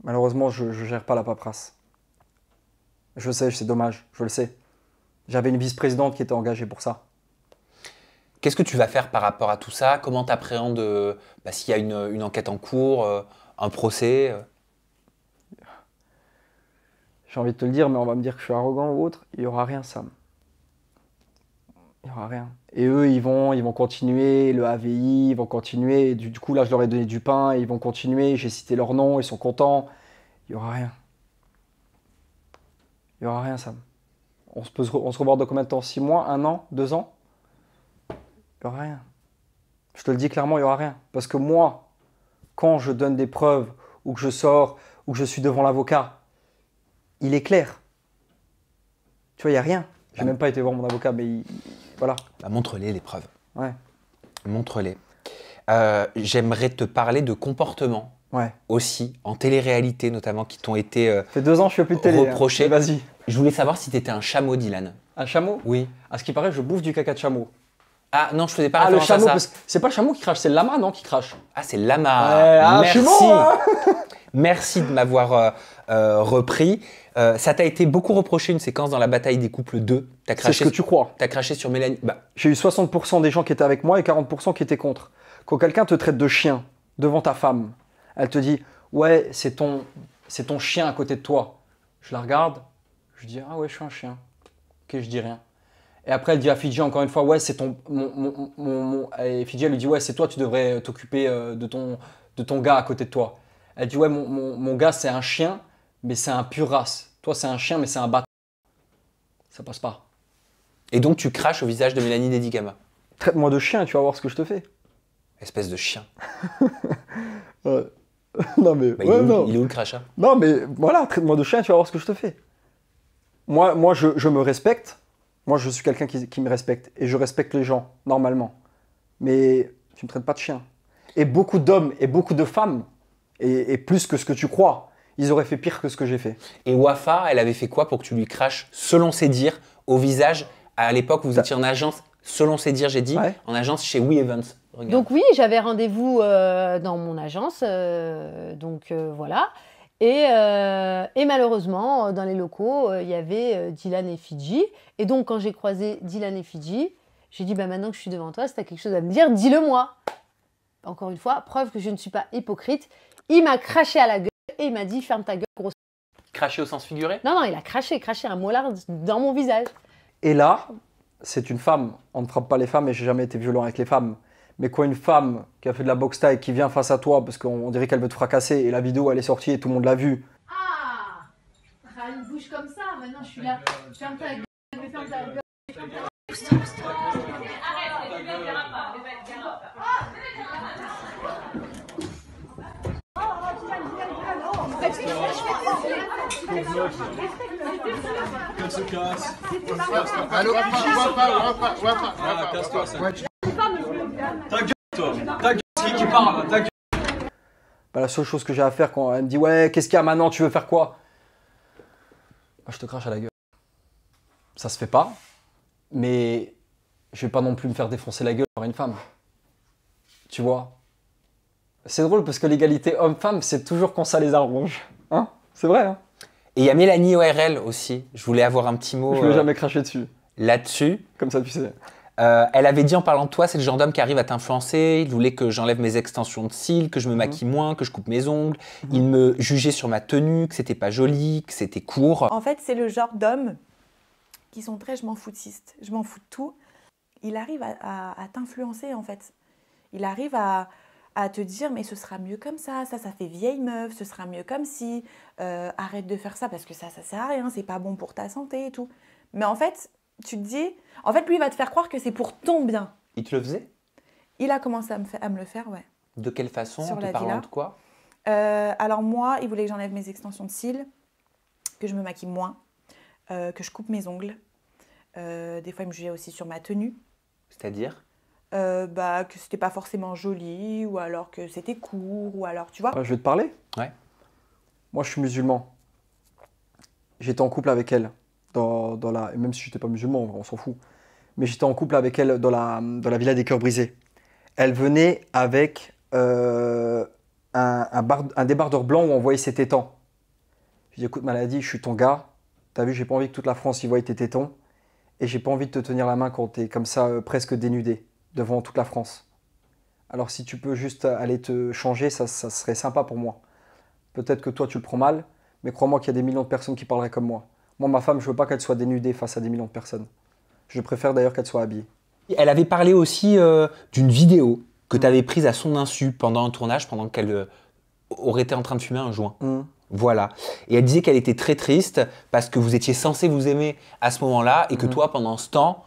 Malheureusement, je gère pas la paperasse. Je sais, c'est dommage, je le sais. J'avais une vice-présidente qui était engagée pour ça. Qu'est-ce que tu vas faire par rapport à tout ça? Comment tu appréhendes s'il y a une enquête en cours, un procès? J'ai envie de te le dire, mais on va me dire que je suis arrogant ou autre. Il n'y aura rien, Sam. Il n'y aura rien. Et eux, ils vont continuer, le AVI, ils vont continuer. Du coup, là, je leur ai donné du pain, ils vont continuer. J'ai cité leur nom, ils sont contents. Il n'y aura rien. Il n'y aura rien, Sam. On se revoit dans combien de temps? 6 mois? 1 an? 2 ans? Il n'y aura rien. Je te le dis clairement, il n'y aura rien. Parce que moi, quand je donne des preuves, ou que je sors, ou que je suis devant l'avocat, il est clair. Tu vois, il n'y a rien. J'ai même pas été voir mon avocat, mais voilà. Bah, montre-les les preuves. Ouais. Montre-les. J'aimerais te parler de comportements aussi, en télé-réalité notamment, qui t'ont été ça fait 2 ans que je fais plus de télé. reprochés. Hein. Vas-y. Je voulais savoir si tu étais un chameau, Dylan. Un chameau? Oui. À ce qui paraît, je bouffe du caca de chameau. Ah non, je faisais pas référence le chameau, à ça. C'est pas le chameau qui crache, c'est le lama, non, qui crache. Ah, c'est le lama. Merci. Bon, hein. Merci de m'avoir repris. Ça t'a été beaucoup reproché, une séquence dans la bataille des couples 2. C'est ce que tu crois. T'as craché sur Mélanie. Bah. J'ai eu 60% des gens qui étaient avec moi et 40% qui étaient contre. Quand quelqu'un te traite de chien devant ta femme, elle te dit « Ouais, c'est ton chien à côté de toi ». Je la regarde, je dis « Ah ouais, je suis un chien ». Ok, je dis rien. Et après, elle dit à Fidji encore une fois, ouais, c'est ton. Et Fidji, elle lui dit, ouais, c'est toi, tu devrais t'occuper de ton gars à côté de toi. Elle dit, ouais, mon gars, c'est un chien, mais c'est un pur race. Toi, c'est un chien, mais c'est un bâtard. Ça passe pas. Et donc, tu craches au visage de Mélanie Dedicama. Traite-moi de chien, tu vas voir ce que je te fais. Espèce de chien. Non, mais. Bah, non. Il est où le crachat? Non, mais voilà, traite-moi de chien, tu vas voir ce que je te fais. Moi je me respecte. Moi, je suis quelqu'un qui me respecte et je respecte les gens, normalement. Mais tu ne me traites pas de chien. Et beaucoup d'hommes et beaucoup de femmes, et plus que ce que tu crois, ils auraient fait pire que ce que j'ai fait. Et Wafa, elle avait fait quoi pour que tu lui craches, selon ses dires, au visage, à l'époque où vous étiez en agence, selon ses dires, j'ai dit, en agence chez We Evans. Regarde. Donc oui, j'avais rendez-vous dans mon agence, voilà. Et malheureusement, dans les locaux, il y avait Dylan et Fidji. Et donc, quand j'ai croisé Dylan et Fidji, j'ai dit, bah, maintenant que je suis devant toi, si tu as quelque chose à me dire, dis-le-moi. Encore une fois, preuve que je ne suis pas hypocrite. Il m'a craché à la gueule et il m'a dit, ferme ta gueule, grosse. Craché au sens figuré? Non, il a craché un molar dans mon visage. Et là, c'est une femme. On ne frappe pas les femmes et j'ai jamais été violent avec les femmes. Mais quand une femme qui a fait de la boxe taille qui vient face à toi parce qu'on dirait qu'elle veut te fracasser et la vidéo elle est sortie et tout le monde l'a vue. Ah, une bouche comme ça, maintenant je suis là. Ferme ta gueule, ferme ta gueule. Qu'elle se casse. Allô, casse-toi, ça. Ta gueule, toi. Ta gueule, c'est qui parle. Ta gueule. Bah, la seule chose que j'ai à faire quand elle me dit ouais, qu'est-ce qu'il y a maintenant, tu veux faire quoi? Bah, je te crache à la gueule. Ça se fait pas, mais je vais pas non plus me faire défoncer la gueule par une femme. Tu vois? C'est drôle parce que l'égalité homme-femme, c'est toujours quand ça les arrange. Hein? C'est vrai, hein? Et il y a Mélanie ORL aussi. Je voulais avoir un petit mot. Je ne vais jamais cracher dessus. Là-dessus. Comme ça, tu sais. Elle avait dit en parlant de toi, c'est le genre d'homme qui arrive à t'influencer. Il voulait que j'enlève mes extensions de cils, que je me maquille moins, que je coupe mes ongles. Il me jugeait sur ma tenue, que c'était pas joli, que c'était court. En fait, c'est le genre d'hommes qui sont très je m'en foutistes. Je m'en fous de tout. Il arrive à t'influencer, en fait. Il arrive à à te dire mais ce sera mieux comme ça fait vieille meuf, ce sera mieux comme si, arrête de faire ça parce que ça sert à rien, c'est pas bon pour ta santé et tout. Mais en fait, tu te dis, en fait lui il va te faire croire que c'est pour ton bien. Il te le faisait? Il a commencé à me le faire, ouais. De quelle façon? Sur En la te parlant villa. de quoi? Alors moi, il voulait que j'enlève mes extensions de cils, que je me maquille moins, que je coupe mes ongles. Des fois, il me jugeait aussi sur ma tenue. C'est-à-dire? Que c'était pas forcément joli, ou alors que c'était court, ou alors, tu vois. Je vais te parler. Ouais. Moi, je suis musulman. J'étais en couple avec elle, et même si je n'étais pas musulman, on s'en fout. Mais j'étais en couple avec elle dans la villa des cœurs brisés. Elle venait avec un débardeur blanc où on voyait ses tétons. Je dis, écoute, maladie, je suis ton gars. T'as vu, j'ai pas envie que toute la France y voie tes tétons. Et j'ai pas envie de te tenir la main quand t'es comme ça, presque dénudé, devant toute la France. Alors si tu peux juste aller te changer, ça serait sympa pour moi. Peut-être que toi, tu le prends mal, mais crois-moi qu'il y a des millions de personnes qui parleraient comme moi. Moi, ma femme, je veux pas qu'elle soit dénudée face à des millions de personnes. Je préfère d'ailleurs qu'elle soit habillée. Elle avait parlé aussi d'une vidéo que tu avais prise à son insu pendant un tournage, pendant qu'elle aurait été en train de fumer un joint. Voilà. Et elle disait qu'elle était très triste parce que vous étiez censé vous aimer à ce moment-là et que toi, pendant ce temps,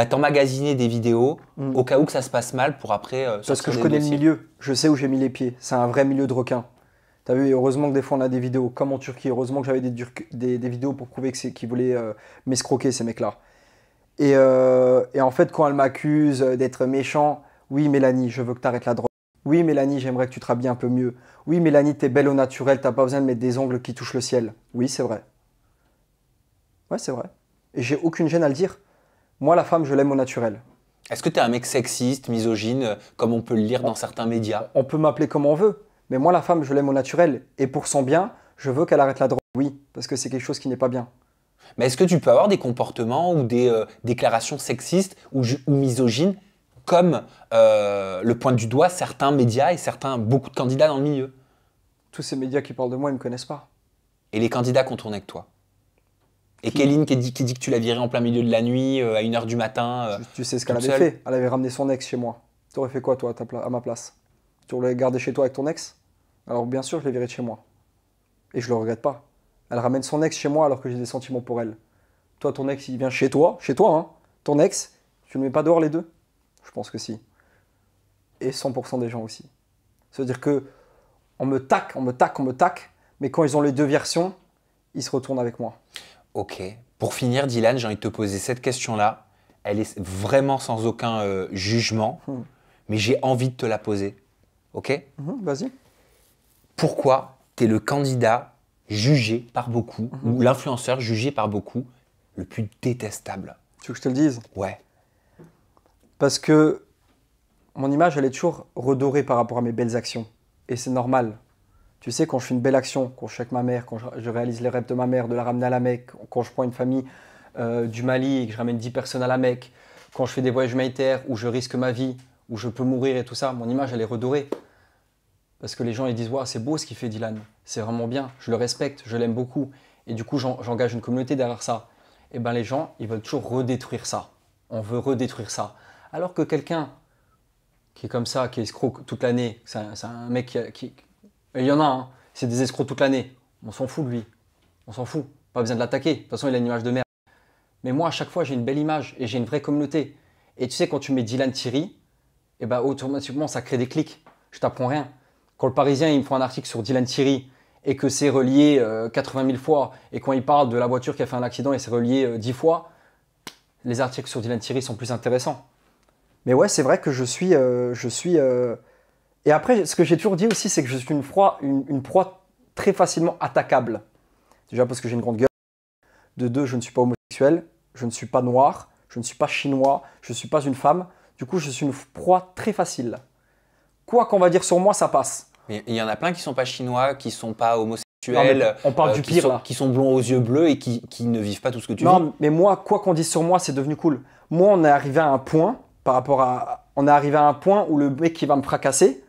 t'emmagasinais des vidéos au cas où que ça se passe mal pour après parce que je connais le milieu, je sais où j'ai mis les pieds. C'est un vrai milieu de requins. T'as vu, heureusement que des fois on a des vidéos, comme en Turquie. Heureusement que j'avais des vidéos pour prouver qu'ils voulaient m'escroquer, ces mecs-là. Et en fait, quand elle m'accuse d'être méchant, oui Mélanie, je veux que tu arrêtes la drogue. Oui Mélanie, j'aimerais que tu te rhabilles un peu mieux. Oui Mélanie, t'es belle au naturel, t'as pas besoin de mettre des ongles qui touchent le ciel. Oui, c'est vrai. Ouais, c'est vrai. Et j'ai aucune gêne à le dire. Moi, la femme, je l'aime au naturel. Est-ce que tu es un mec sexiste, misogyne, comme on peut le lire dans certains médias? On peut m'appeler comme on veut, mais moi, la femme, je l'aime au naturel. Et pour son bien, je veux qu'elle arrête la drogue. Oui, parce que c'est quelque chose qui n'est pas bien. Mais est-ce que tu peux avoir des comportements ou des déclarations sexistes ou misogynes comme le pointent du doigt certains médias et beaucoup de candidats dans le milieu? Tous ces médias qui parlent de moi, ils ne me connaissent pas. Et les candidats qui ont tourné avec toi? Et Kéline qui dit que tu l'as virée en plein milieu de la nuit, à 1h du matin. Tu sais ce qu'elle avait fait? Elle avait ramené son ex chez moi. Tu aurais fait quoi, toi, à ma place? Tu aurais gardé chez toi avec ton ex? Alors bien sûr, je l'ai virée de chez moi. Et je le regrette pas. Elle ramène son ex chez moi alors que j'ai des sentiments pour elle. Toi, ton ex, il vient chez toi, hein. Ton ex, tu ne le mets pas dehors les deux? Je pense que si. Et 100% des gens aussi. C'est-à-dire que on me taque, mais quand ils ont les deux versions, ils se retournent avec moi. Ok. Pour finir, Dylan, j'ai envie de te poser cette question-là. Elle est vraiment sans aucun jugement, mais j'ai envie de te la poser. Ok? Vas-y. Pourquoi tu es le candidat jugé par beaucoup, ou l'influenceur jugé par beaucoup, le plus détestable? Tu veux que je te le dise? Ouais. Parce que mon image, elle est toujours redorée par rapport à mes belles actions. Et c'est normal. Tu sais, quand je fais une belle action, quand je suis avec ma mère, quand je réalise les rêves de ma mère, de la ramener à la Mecque, quand je prends une famille du Mali et que je ramène 10 personnes à la Mecque, quand je fais des voyages humanitaires où je risque ma vie, où je peux mourir et tout ça, mon image, elle est redorée. Parce que les gens, ils disent, wow, c'est beau ce qu'il fait Dylan, c'est vraiment bien, je le respecte, je l'aime beaucoup. Et du coup, j'engage une communauté derrière ça. Et bien les gens, ils veulent toujours redétruire ça. On veut redétruire ça. Alors que quelqu'un qui est comme ça, qui est escroc toute l'année, c'est un mec qui... Il y en a, hein, c'est des escrocs toute l'année. On s'en fout de lui. On s'en fout. Pas besoin de l'attaquer. De toute façon, il a une image de merde. Mais moi, à chaque fois, j'ai une belle image et j'ai une vraie communauté. Et tu sais, quand tu mets Dylan Thierry, et ben, automatiquement, ça crée des clics. Je t'apprends rien. Quand le Parisien, il me fait un article sur Dylan Thierry et que c'est relié 80 000 fois, et quand il parle de la voiture qui a fait un accident et c'est relié 10 fois, les articles sur Dylan Thierry sont plus intéressants. Mais ouais, c'est vrai que je suis Et après, ce que j'ai toujours dit aussi, c'est que je suis une proie très facilement attaquable. Déjà parce que j'ai une grande gueule. De deux, je ne suis pas homosexuel, je ne suis pas noir, je ne suis pas chinois, je ne suis pas une femme. Du coup, je suis une proie très facile. Quoi qu'on va dire sur moi, ça passe. Mais il y en a plein qui ne sont pas chinois, qui ne sont pas homosexuels. Non, on parle du pire, là. Qui sont blonds aux yeux bleus et qui ne vivent pas tout ce que tu vis. Non, mais moi, quoi qu'on dise sur moi, c'est devenu cool. Moi, on est arrivé à un point, on est arrivé à un point où le mec qui va me fracasser,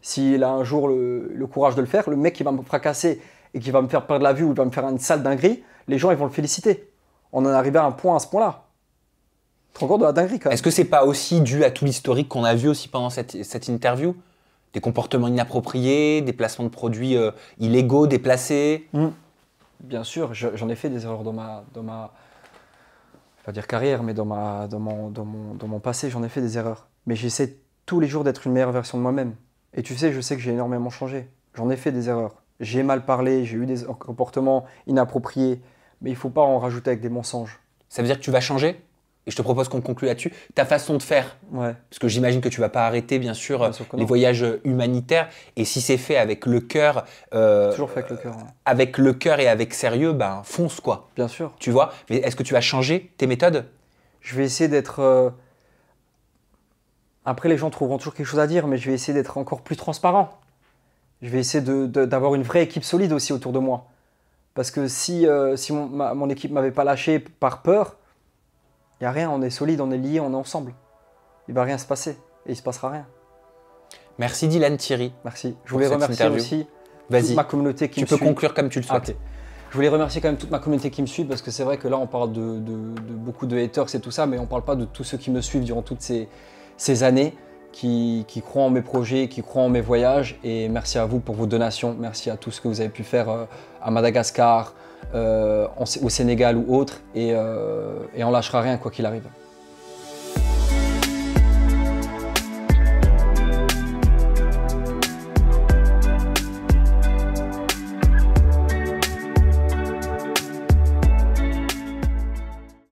s'il a un jour le courage de le faire, le mec qui va me fracasser et qui va me faire perdre la vue ou il va me faire une sale dinguerie, les gens ils vont le féliciter. On en est arrivé à ce point-là. Tu te rends compte de la dinguerie quand même. Est-ce que c'est pas aussi dû à tout l'historique qu'on a vu aussi pendant cette interview? Des comportements inappropriés, des placements de produits illégaux, déplacés. Bien sûr, j'en ai fait des erreurs dans ma je vais pas dire carrière, mais dans mon passé, j'en ai fait des erreurs. Mais j'essaie tous les jours d'être une meilleure version de moi-même. Et tu sais, je sais que j'ai énormément changé. J'en ai fait des erreurs. J'ai mal parlé, j'ai eu des comportements inappropriés, mais il ne faut pas en rajouter avec des mensonges. Ça veut dire que tu vas changer? Et je te propose qu'on conclue là-dessus. Ta façon de faire, parce que j'imagine que tu ne vas pas arrêter, bien sûr les voyages humanitaires. Et si c'est fait avec le cœur, toujours fait avec le cœur. Avec le cœur et avec sérieux, ben fonce quoi. Bien sûr. Tu vois. Mais est-ce que tu vas changer tes méthodes? Je vais essayer d'être. Après, les gens trouveront toujours quelque chose à dire, mais je vais essayer d'être encore plus transparent. Je vais essayer d'avoir une vraie équipe solide aussi autour de moi. Parce que si mon équipe m'avait pas lâché par peur, il n'y a rien, on est solide, on est liés, on est ensemble. Il ne va rien se passer et il ne se passera rien. Merci Dylan Thierry. Merci. Je voulais remercier aussi toute ma communauté qui me suit. Tu peux conclure comme tu le souhaites. Okay. Je voulais remercier quand même toute ma communauté qui me suit parce que c'est vrai que là on parle de beaucoup de haters et tout ça, mais on ne parle pas de tous ceux qui me suivent durant toutes ces années, qui croient en mes projets, qui croient en mes voyages. Et merci à vous pour vos donations. Merci à tout ce que vous avez pu faire à Madagascar, au Sénégal ou autre, et on lâchera rien quoi qu'il arrive.